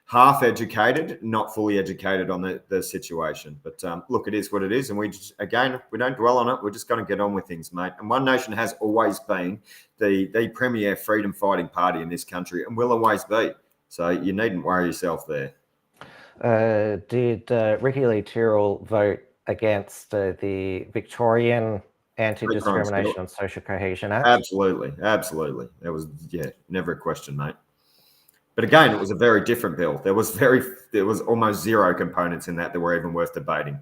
half educated, not fully educated on the situation. But look, it is what it is. And we don't dwell on it. We're just going to get on with things, mate. And One Nation has always been the premier freedom fighting party in this country and will always be. So you needn't worry yourself there. Did Ricky Lee Tyrrell vote against the Victorian Anti-Discrimination and Social Cohesion Act? Absolutely. There was, never a question, mate. But again, it was a very different bill. There was almost zero components in that were even worth debating.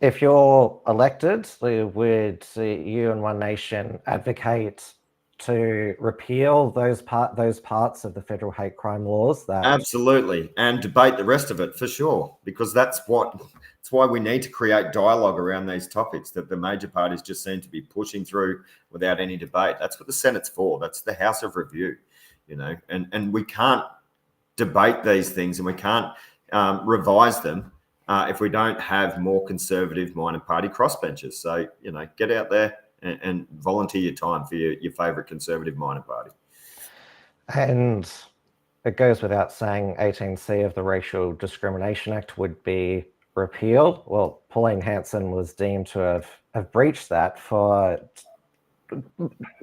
If you're elected, would you and One Nation advocate to repeal those parts of the federal hate crime laws? Absolutely, and debate the rest of it for sure, because that's why we need to create dialogue around these topics that the major parties just seem to be pushing through without any debate. That's what the Senate's for. That's the House of Review, and we can't debate these things, and we can't revise them if we don't have more conservative-minded party crossbenchers. So, get out there and volunteer your time for your favourite conservative-minded party. And it goes without saying 18C of the Racial Discrimination Act would be repealed. Well, Pauline Hanson was deemed to have breached that for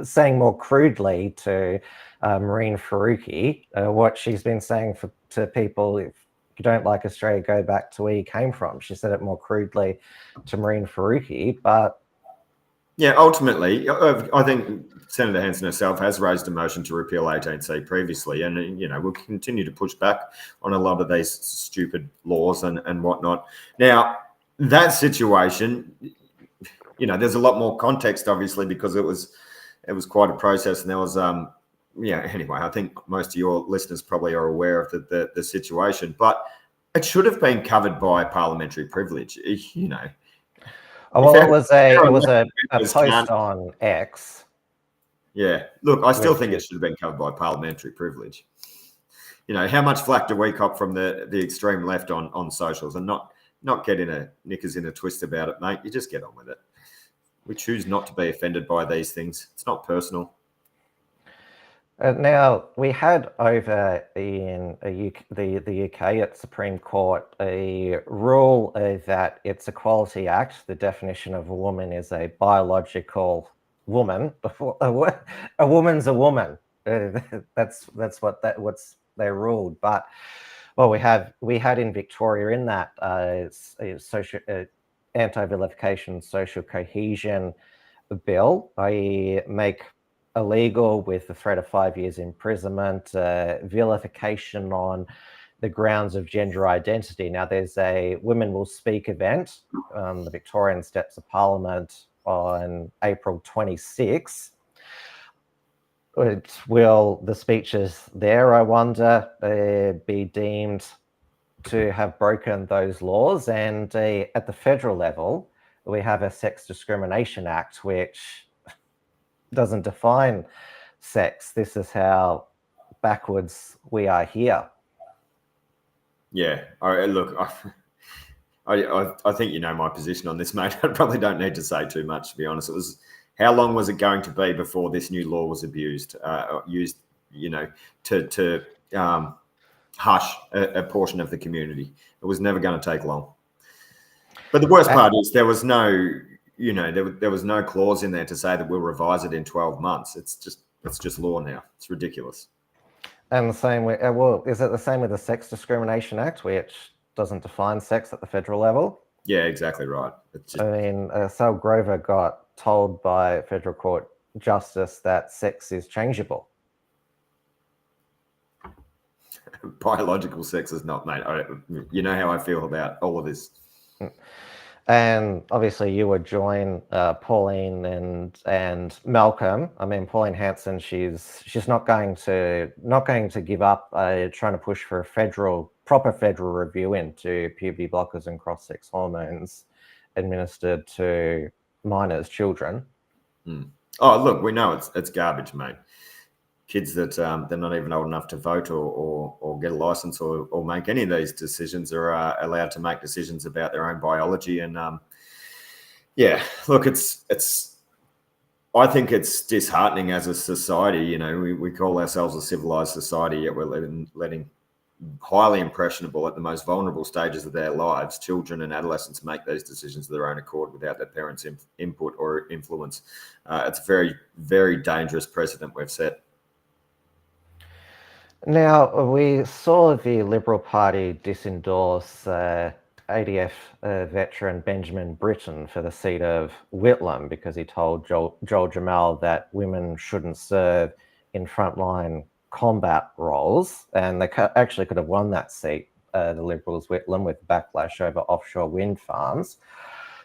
saying more crudely to Marine Faruqi what she's been saying to people: if you don't like Australia, go back to where you came from. She said it more crudely to Marine Faruqi, but yeah, ultimately, I think Senator Hanson herself has raised a motion to repeal 18C previously, and we'll continue to push back on a lot of these stupid laws and whatnot. Now, that situation, there's a lot more context, obviously, because it was quite a process, and there was anyway, I think most of your listeners probably are aware of the situation, but it should have been covered by parliamentary privilege. Oh, well, it was a post on X. Yeah, look, I still think it should have been covered by parliamentary privilege. How much flack do we cop from the extreme left on socials, and not getting a knickers in a twist about it, mate. You just get on with it. We choose not to be offended by these things. It's not personal. Now, we had over in the UK at Supreme Court a rule that its Equality Act, the definition of a woman is a biological woman. A woman's a woman. That's what they ruled. But well, we had in Victoria in that social anti-vilification, social cohesion bill, i.e., make illegal with the threat of 5 years imprisonment, vilification on the grounds of gender identity. Now, there's a Women Will Speak event, the Victorian Steps of Parliament on April 26. Will the speeches there, I wonder, be deemed to have broken those laws? And at the federal level, we have a Sex Discrimination Act, which doesn't define sex. This is how backwards we are here. Yeah, look, I think you know my position on this, mate. I probably don't need to say too much, to be honest. It was, how long was it going to be before this new law was used, to hush a portion of the community? It was never going to take long. But the worst part is there was no, there was no clause in there to say that we'll revise it in 12 months. It's just law now. It's ridiculous. And the same way, is it the same with the Sex Discrimination Act, which doesn't define sex at the federal level? Yeah, exactly right. Sal Grover got told by federal court justice that sex is changeable. Biological sex is not, mate. You know how I feel about all of this. And obviously, you would join Pauline and Malcolm. I mean, Pauline Hanson, she's not going to give up trying to push for a proper federal review into puberty blockers and cross-sex hormones administered to minors, children. Oh, look, we know it's garbage, mate. Kids that they're not even old enough to vote or get a license or make any of these decisions are allowed to make decisions about their own biology. And look, I think it's disheartening as a society. We call ourselves a civilized society, yet we're letting highly impressionable at the most vulnerable stages of their lives, children and adolescents, make these decisions of their own accord without their parents' input or influence. It's a very, very dangerous precedent we've set. Now, we saw the Liberal Party disendorse ADF veteran Benjamin Britten for the seat of Whitlam because he told Joel Jamal that women shouldn't serve in frontline combat roles, and they actually could have won that seat, the Liberals Whitlam, with backlash over offshore wind farms.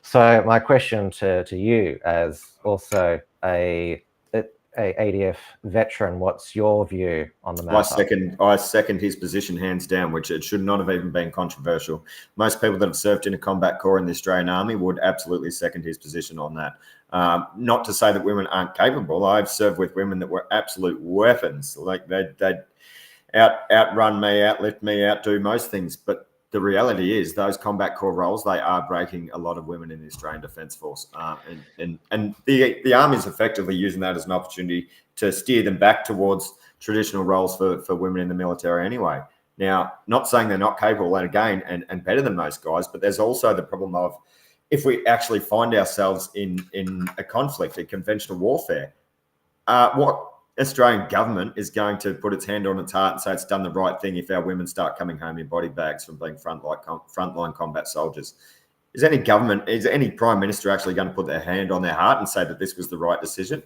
So my question to you, as also a ADF veteran, what's your view on the matter? I second his position hands down, which it should not have even been controversial. Most people that have served in a combat corps in the Australian Army would absolutely second his position on that. Not to say that women aren't capable. I've served with women that were absolute weapons. Like they'd outrun me, outlift me, outdo most things. But the reality is those combat corps roles, they are breaking a lot of women in the Australian Defence Force. And the Army is effectively using that as an opportunity to steer them back towards traditional roles for women in the military anyway. Now, not saying they're not capable, and again, and better than most guys, but there's also the problem of if we actually find ourselves in a conflict, a conventional warfare, what Australian government is going to put its hand on its heart and say it's done the right thing if our women start coming home in body bags from being frontline combat soldiers? Is any Prime Minister actually going to put their hand on their heart and say that this was the right decision?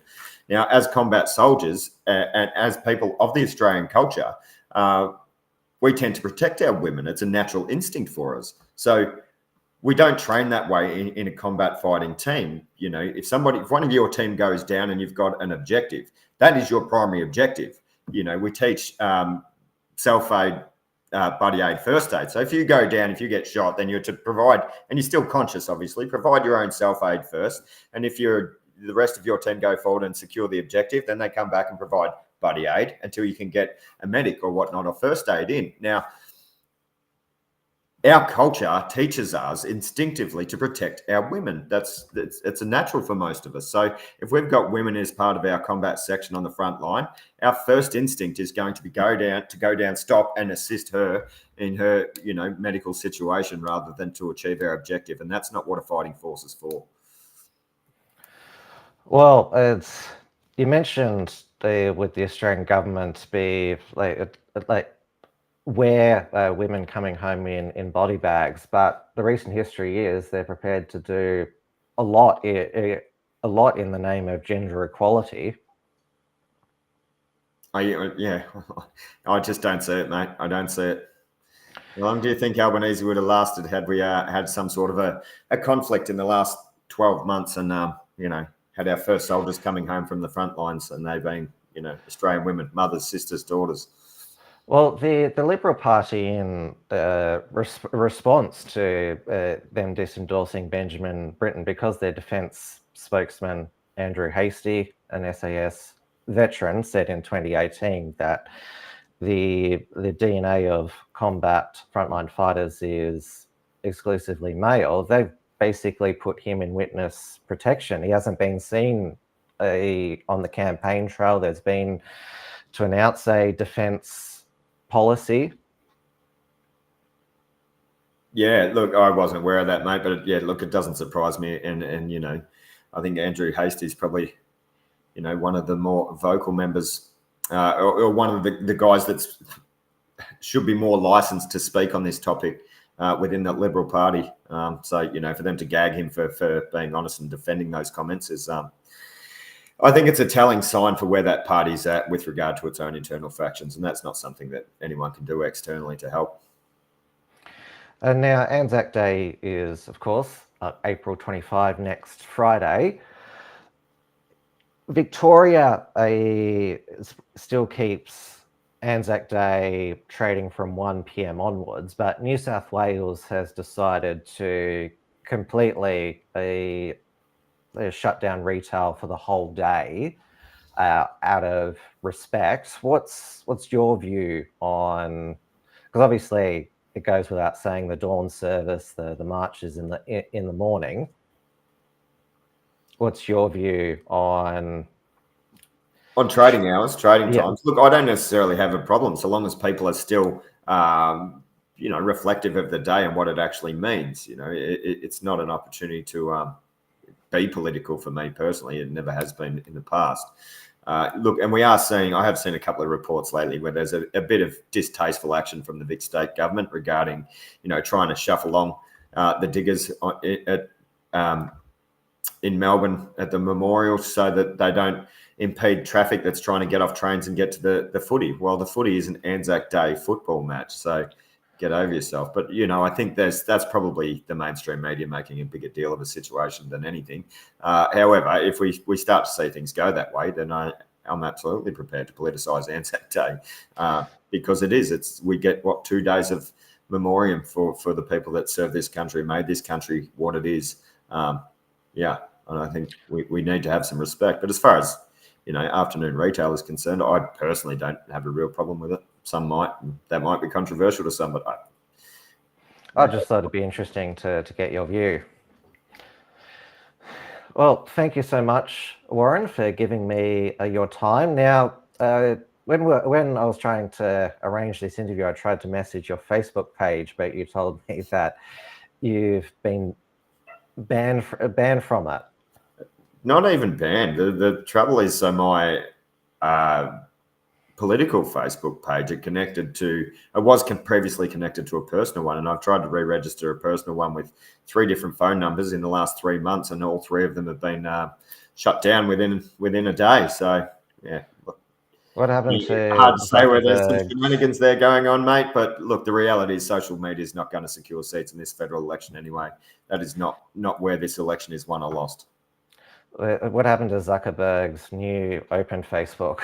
Now, as combat soldiers and as people of the Australian culture, we tend to protect our women. It's a natural instinct for us. So we don't train that way in a combat fighting team. You know, if one of your team goes down and you've got an objective, that is your primary objective. You know, we teach self-aid, buddy aid, first aid. So if you go down, if you get shot, then you're to provide, and you're still conscious, obviously, provide your own self-aid first. And if the rest of your team go forward and secure the objective, then they come back and provide buddy aid until you can get a medic or whatnot or first aid in. Now, our culture teaches us instinctively to protect our women. It's a natural for most of us. So if we've got women as part of our combat section on the front line, our first instinct is going to be go down, stop and assist her in her, you know, medical situation rather than to achieve our objective. And that's not what a fighting force is for. Well, you mentioned with the Australian government be like where women coming home in body bags, but the recent history is they're prepared to do a lot in the name of gender equality. Yeah, I just don't see it, mate. I don't see it. How long do you think Albanese would have lasted had we had some sort of a conflict in the last 12 months and, you know, had our first soldiers coming home from the front lines and they being, you know, Australian women, mothers, sisters, daughters? Well, the Liberal Party, in response to them disendorsing Benjamin Britten, because their defence spokesman, Andrew Hastie, an SAS veteran, said in 2018 that the DNA of combat frontline fighters is exclusively male, they've basically put him in witness protection. He hasn't been seen on the campaign trail. There's been to announce a defence policy. Yeah, look, I wasn't aware of that, mate, but yeah, look, it doesn't surprise me. And you know, I think Andrew Hastie's probably, you know, one of the more vocal members or one of the guys that should be more licensed to speak on this topic within the Liberal Party. So, you know, for them to gag him for being honest and defending those comments is, I think it's a telling sign for where that party's at with regard to its own internal factions. And that's not something that anyone can do externally to help. And now Anzac Day is, of course, April 25, next Friday. Victoria still keeps Anzac Day trading from 1 p.m. onwards, but New South Wales has decided to completely shut down retail for the whole day out of respect. What's your view on? Because obviously it goes without saying the dawn service, the marches in the morning. What's your view on trading hours, trading Yeah. times? Look, I don't necessarily have a problem so long as people are still, you know, reflective of the day and what it actually means. You know, it's not an opportunity to be political for me personally. It never has been in the past. Look, and I have seen a couple of reports lately where there's a bit of distasteful action from the Vic state government regarding, you know, trying to shuffle along the diggers in Melbourne at the memorial so that they don't impede traffic that's trying to get off trains and get to the footy. Well, the footy is an Anzac Day football match, so get over yourself. But, you know, I think that's probably the mainstream media making a bigger deal of a situation than anything. However, if we start to see things go that way, then I'm absolutely prepared to politicise Anzac Day because we get 2 days of memoriam for the people that served this country, made this country what it is. Yeah, and I think we need to have some respect. But as far as, you know, afternoon retail is concerned, I personally don't have a real problem with it. Some might. That might be controversial to some, but I just thought it'd be interesting to get your view. Well, thank you so much, Warren, for giving me your time. Now, when I was trying to arrange this interview, I tried to message your Facebook page, but you told me that you've been banned from it. Not even banned. The trouble is, so my political Facebook page, it was previously connected to a personal one, and I've tried to re-register a personal one with 3 different phone numbers in the last 3 months, and all 3 of them have been shut down within a day. So yeah, look, What happened to Hard to say where there's some Zuckerberg? shenanigans there going on, mate. But look, the reality is social media is not going to secure seats in this federal election anyway. That is not where this election is won or lost. What happened to Zuckerberg's new open Facebook?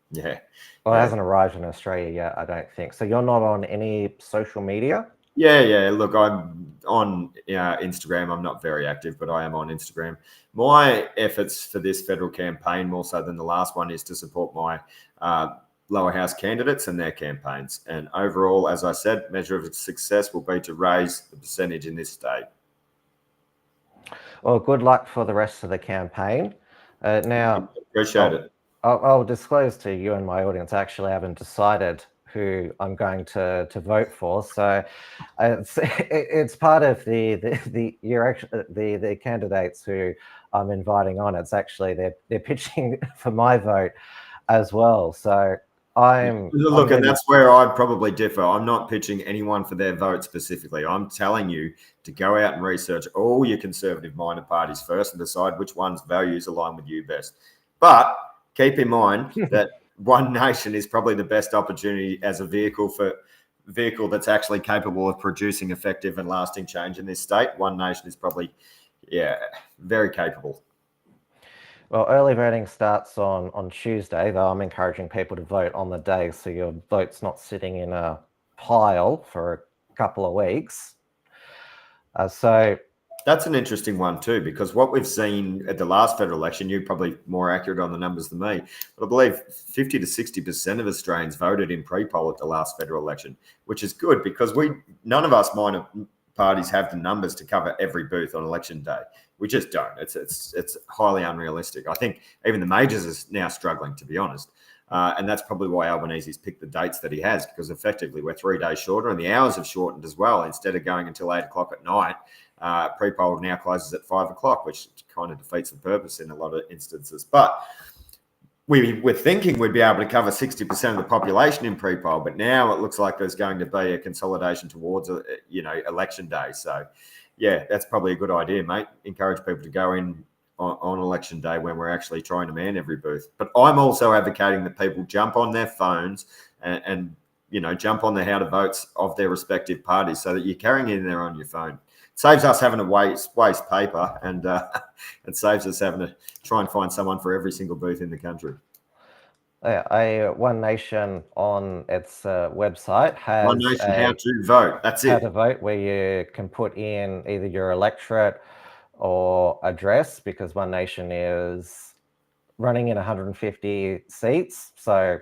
Yeah. Well, it hasn't arrived in Australia yet, I don't think. So you're not on any social media? Yeah. Look, I'm on Instagram. I'm not very active, but I am on Instagram. My efforts for this federal campaign, more so than the last one, is to support my lower house candidates and their campaigns. And overall, as I said, measure of success will be to raise the percentage in this state. Well, good luck for the rest of the campaign. Now, Appreciate it. I'll disclose to you and my audience, I actually haven't decided who I'm going to vote for. So it's part of the candidates who I'm inviting on. It's actually they're pitching for my vote as well. So and that's where I probably differ. I'm not pitching anyone for their vote specifically. I'm telling you to go out and research all your conservative-minded parties first and decide which one's values align with you best. But keep in mind that One Nation is probably the best opportunity as a vehicle that's actually capable of producing effective and lasting change in this state. One Nation is probably, very capable. Well, early voting starts on Tuesday, though I'm encouraging people to vote on the day so your vote's not sitting in a pile for a couple of weeks. So that's an interesting one too, because what we've seen at the last federal election, you're probably more accurate on the numbers than me, but I believe 50 to 60% of Australians voted in pre-poll at the last federal election, which is good because none of us minor parties have the numbers to cover every booth on election day. We just don't. It's highly unrealistic. I think even the majors are now struggling, to be honest. And that's probably why Albanese's picked the dates that he has, because effectively we're 3 days shorter and the hours have shortened as well. Instead of going until 8 o'clock at night, pre-poll now closes at 5 o'clock, which kind of defeats the purpose in a lot of instances. But we're thinking we'd be able to cover 60% of the population in pre-poll, but now it looks like there's going to be a consolidation towards election day. So yeah, that's probably a good idea, mate. Encourage people to go in on election day when we're actually trying to man every booth. But I'm also advocating that people jump on their phones and jump on the how to votes of their respective parties so that you're carrying it in there on your phone. It saves us having to waste paper and it saves us having to try and find someone for every single booth in the country. One Nation on its website has One Nation how to vote. That's it. How to vote, where you can put in either your electorate or address, because One Nation is running in 150 seats. So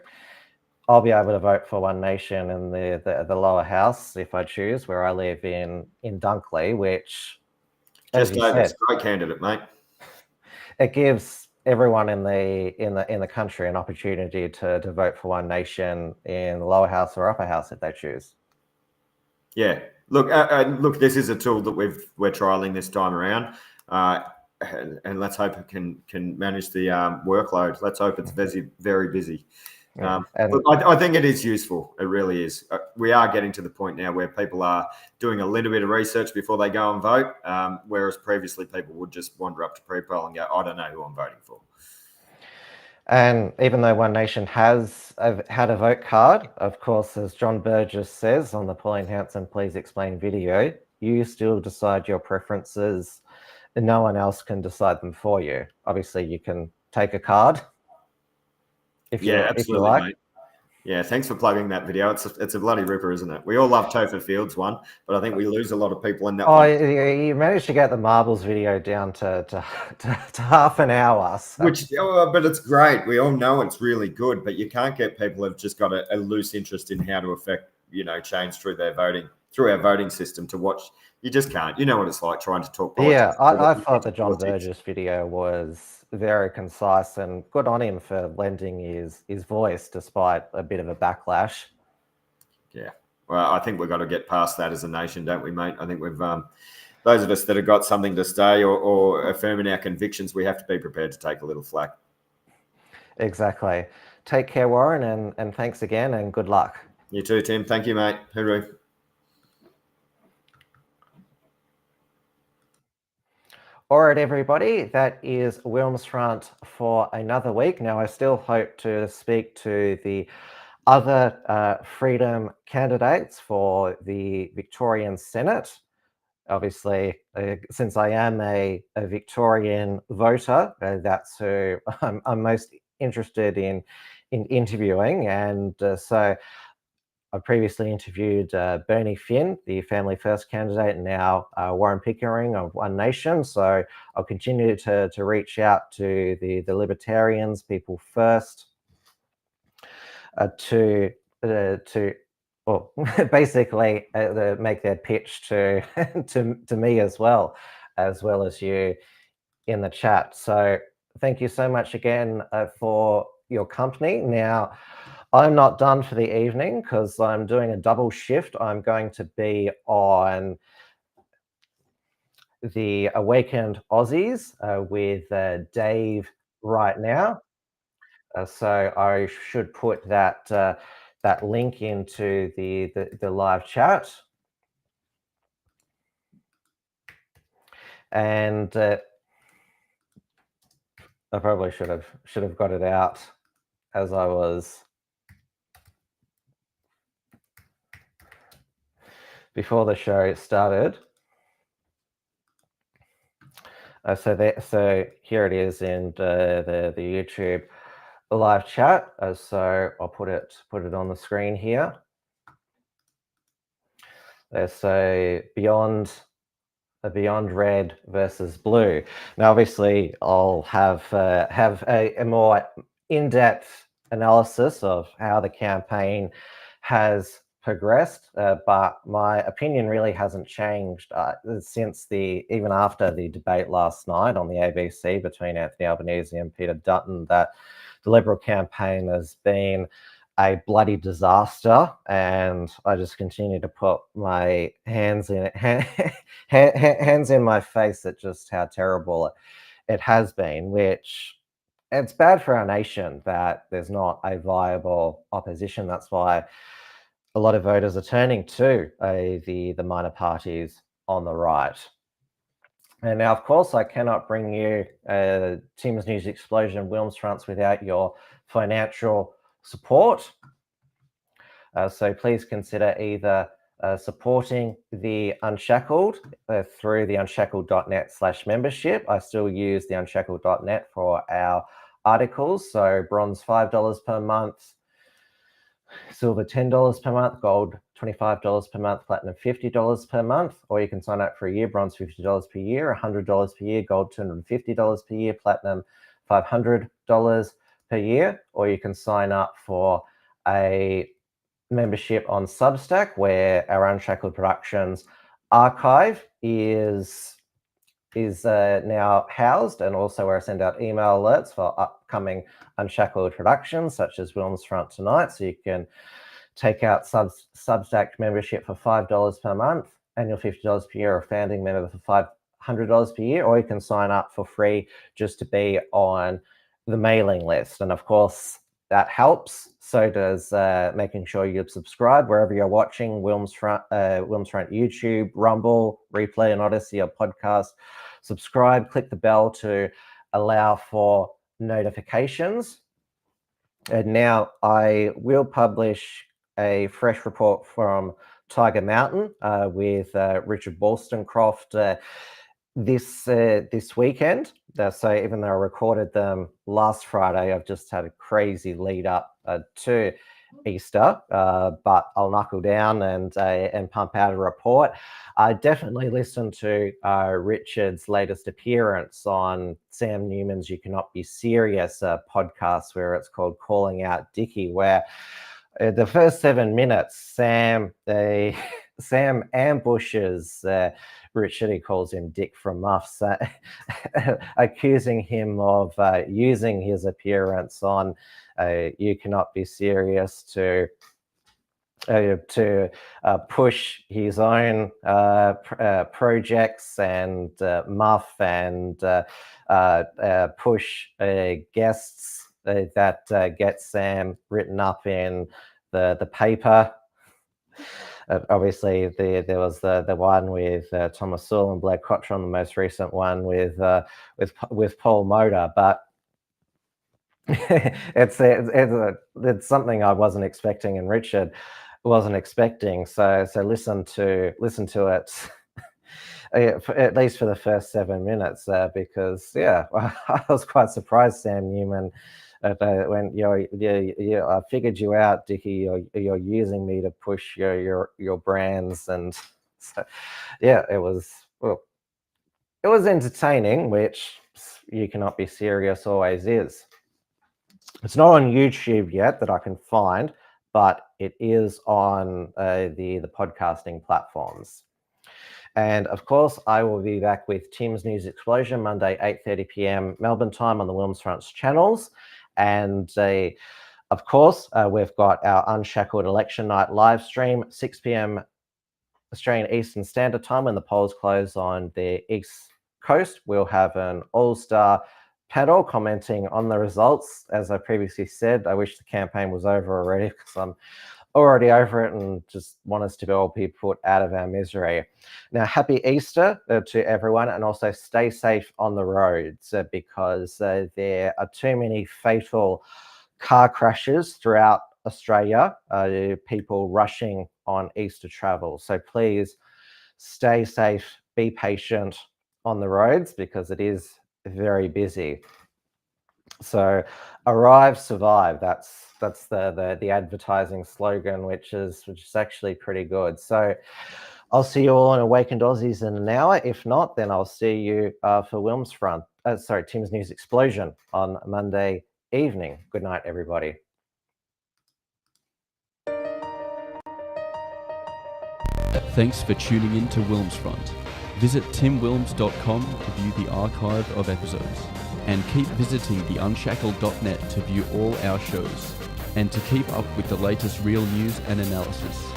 I'll be able to vote for One Nation in the lower house if I choose, where I live in Dunkley, which just a great candidate, mate. It gives everyone in the country an opportunity to vote for One Nation in the lower house or upper house if they choose. Yeah, look, this is a tool that we're trialing this time around, and let's hope it can manage the workload. Let's hope it's very busy. Look, I think it is useful. It really is. We are getting to the point now where people are doing a little bit of research before they go and vote, whereas previously people would just wander up to pre-poll and go, I don't know who I'm voting for. And even though One Nation has had a vote card, of course, as John Burgess says on the Pauline Hanson Please Explain video, you still decide your preferences and no one else can decide them for you. Obviously, you can take a card if you like. Mate. Yeah, thanks for plugging that video. It's a bloody ripper, isn't it? We all love Topher Fields one, but I think we lose a lot of people in that one. You managed to get the marbles video down to half an hour. So. But it's great. We all know it's really good, but you can't get people who've just got a loose interest in how to affect, change through our voting system to watch. You just can't. You know what it's like trying to talk politics. Yeah, I thought the John Burgess video was very concise, and good on him for lending his voice despite a bit of a backlash. Yeah, well, I think we've got to get past that as a nation, don't we, mate? I think we've those of us that have got something to say or affirm in our convictions, we have to be prepared to take a little flack. Exactly. Take care, Warren, and thanks again, and good luck. You too, Tim. Thank you, mate. Hooroo. All right, everybody, that is WilmsFront for another week. Now, I still hope to speak to the other Freedom candidates for the Victorian Senate. Obviously, since I am a Victorian voter, that's who I'm most interested in interviewing. And so I previously interviewed Bernie Finn, the Family First candidate, and now Warren Pickering of One Nation. So I'll continue to reach out to the Libertarians, People First, to well, basically make their pitch to to me as well as you in the chat. So thank you so much again for your company. Now, I'm not done for the evening because I'm doing a double shift. I'm going to be on the Awakened Aussies with Dave right now. So I should put that that link into the live chat. And I probably should have got it out as I was before the show started. So here it is in the YouTube live chat. So I'll put it on the screen here. So beyond red versus blue. Now, obviously, I'll have a more in-depth analysis of how the campaign has progressed, but my opinion really hasn't changed since even after the debate last night on the ABC between Anthony Albanese and Peter Dutton, that the Liberal campaign has been a bloody disaster, and I just continue to put my hands in my face at just how terrible it has been, which it's bad for our nation that there's not a viable opposition. That's why a lot of voters are turning to the minor parties on the right. And now, of course, I cannot bring you Tim's News Explosion WilmsFronts without your financial support. So please consider either supporting the Unshackled through the unshackled.net/membership. I still use the unshackled.net for our articles. So bronze $5 per month, silver $10 per month, gold $25 per month, platinum $50 per month, or you can sign up for a year, bronze $50 per year, $100 per year, gold $250 per year, platinum $500 per year, or you can sign up for a membership on Substack, where our Unshackled Productions archive is now housed, and also where I send out email alerts for upcoming Unshackled productions, such as WilmsFront tonight. So you can take out Substack membership for $5 per month, annual $50 per year, or founding member for $500 per year, or you can sign up for free just to be on the mailing list. And of course, that helps. So does making sure you subscribe wherever you're watching WilmsFront YouTube, Rumble, Replay, and Odyssey, or podcast. Subscribe, click the bell to allow for notifications. And now I will publish a fresh report from Tiger Mountain with Richard Wollstonecroft this weekend. So even though I recorded them last Friday, I've just had a crazy lead up to Easter, but I'll knuckle down and pump out a report. I definitely listened to Richard's latest appearance on Sam Newman's "You Cannot Be Serious" podcast, where it's called "Calling Out Dickie," where the first 7 minutes, Sam ambushes Richard. He calls him Dick from Muffs, accusing him of using his appearance on "You Cannot Be Serious" to push his own projects and muff and push guests that get Sam written up in the paper. Obviously, there was the one with Thomas Sewell and Blake Cottrell, the most recent one with Paul Motor, but it's something I wasn't expecting, and Richard wasn't expecting. So listen to it. At least for the first 7 minutes, because I was quite surprised, Sam Newman, when I figured you out, Dickie. You're using me to push your brands, and so it was entertaining, which You Cannot Be Serious always is. It's not on YouTube yet that I can find, but it is on the podcasting platforms. And of course, I will be back with Tim's News Explosion Monday, 8:30 p.m. Melbourne time on the WilmsFront's channels. And of course, we've got our Unshackled Election Night live stream, 6 p.m. Australian Eastern Standard Time when the polls close on the East Coast. We'll have an all-star panel commenting on the results. As I previously said, I wish the campaign was over already, because I'm already over it and just want us to all be put out of our misery. Now, happy Easter to everyone, and also stay safe on the roads, because there are too many fatal car crashes throughout Australia, people rushing on Easter travel. So please stay safe, be patient on the roads, because it is very busy. So arrive, survive. That's the advertising slogan, which is actually pretty good. So I'll see you all on Awakened Aussies in an hour. If not, then I'll see you for WilmsFront. Tim's News Explosion on Monday evening. Good night, everybody. Thanks for tuning in to WilmsFront. Visit timwilms.com to view the archive of episodes, and keep visiting theunshackled.net to view all our shows, and to keep up with the latest real news and analysis.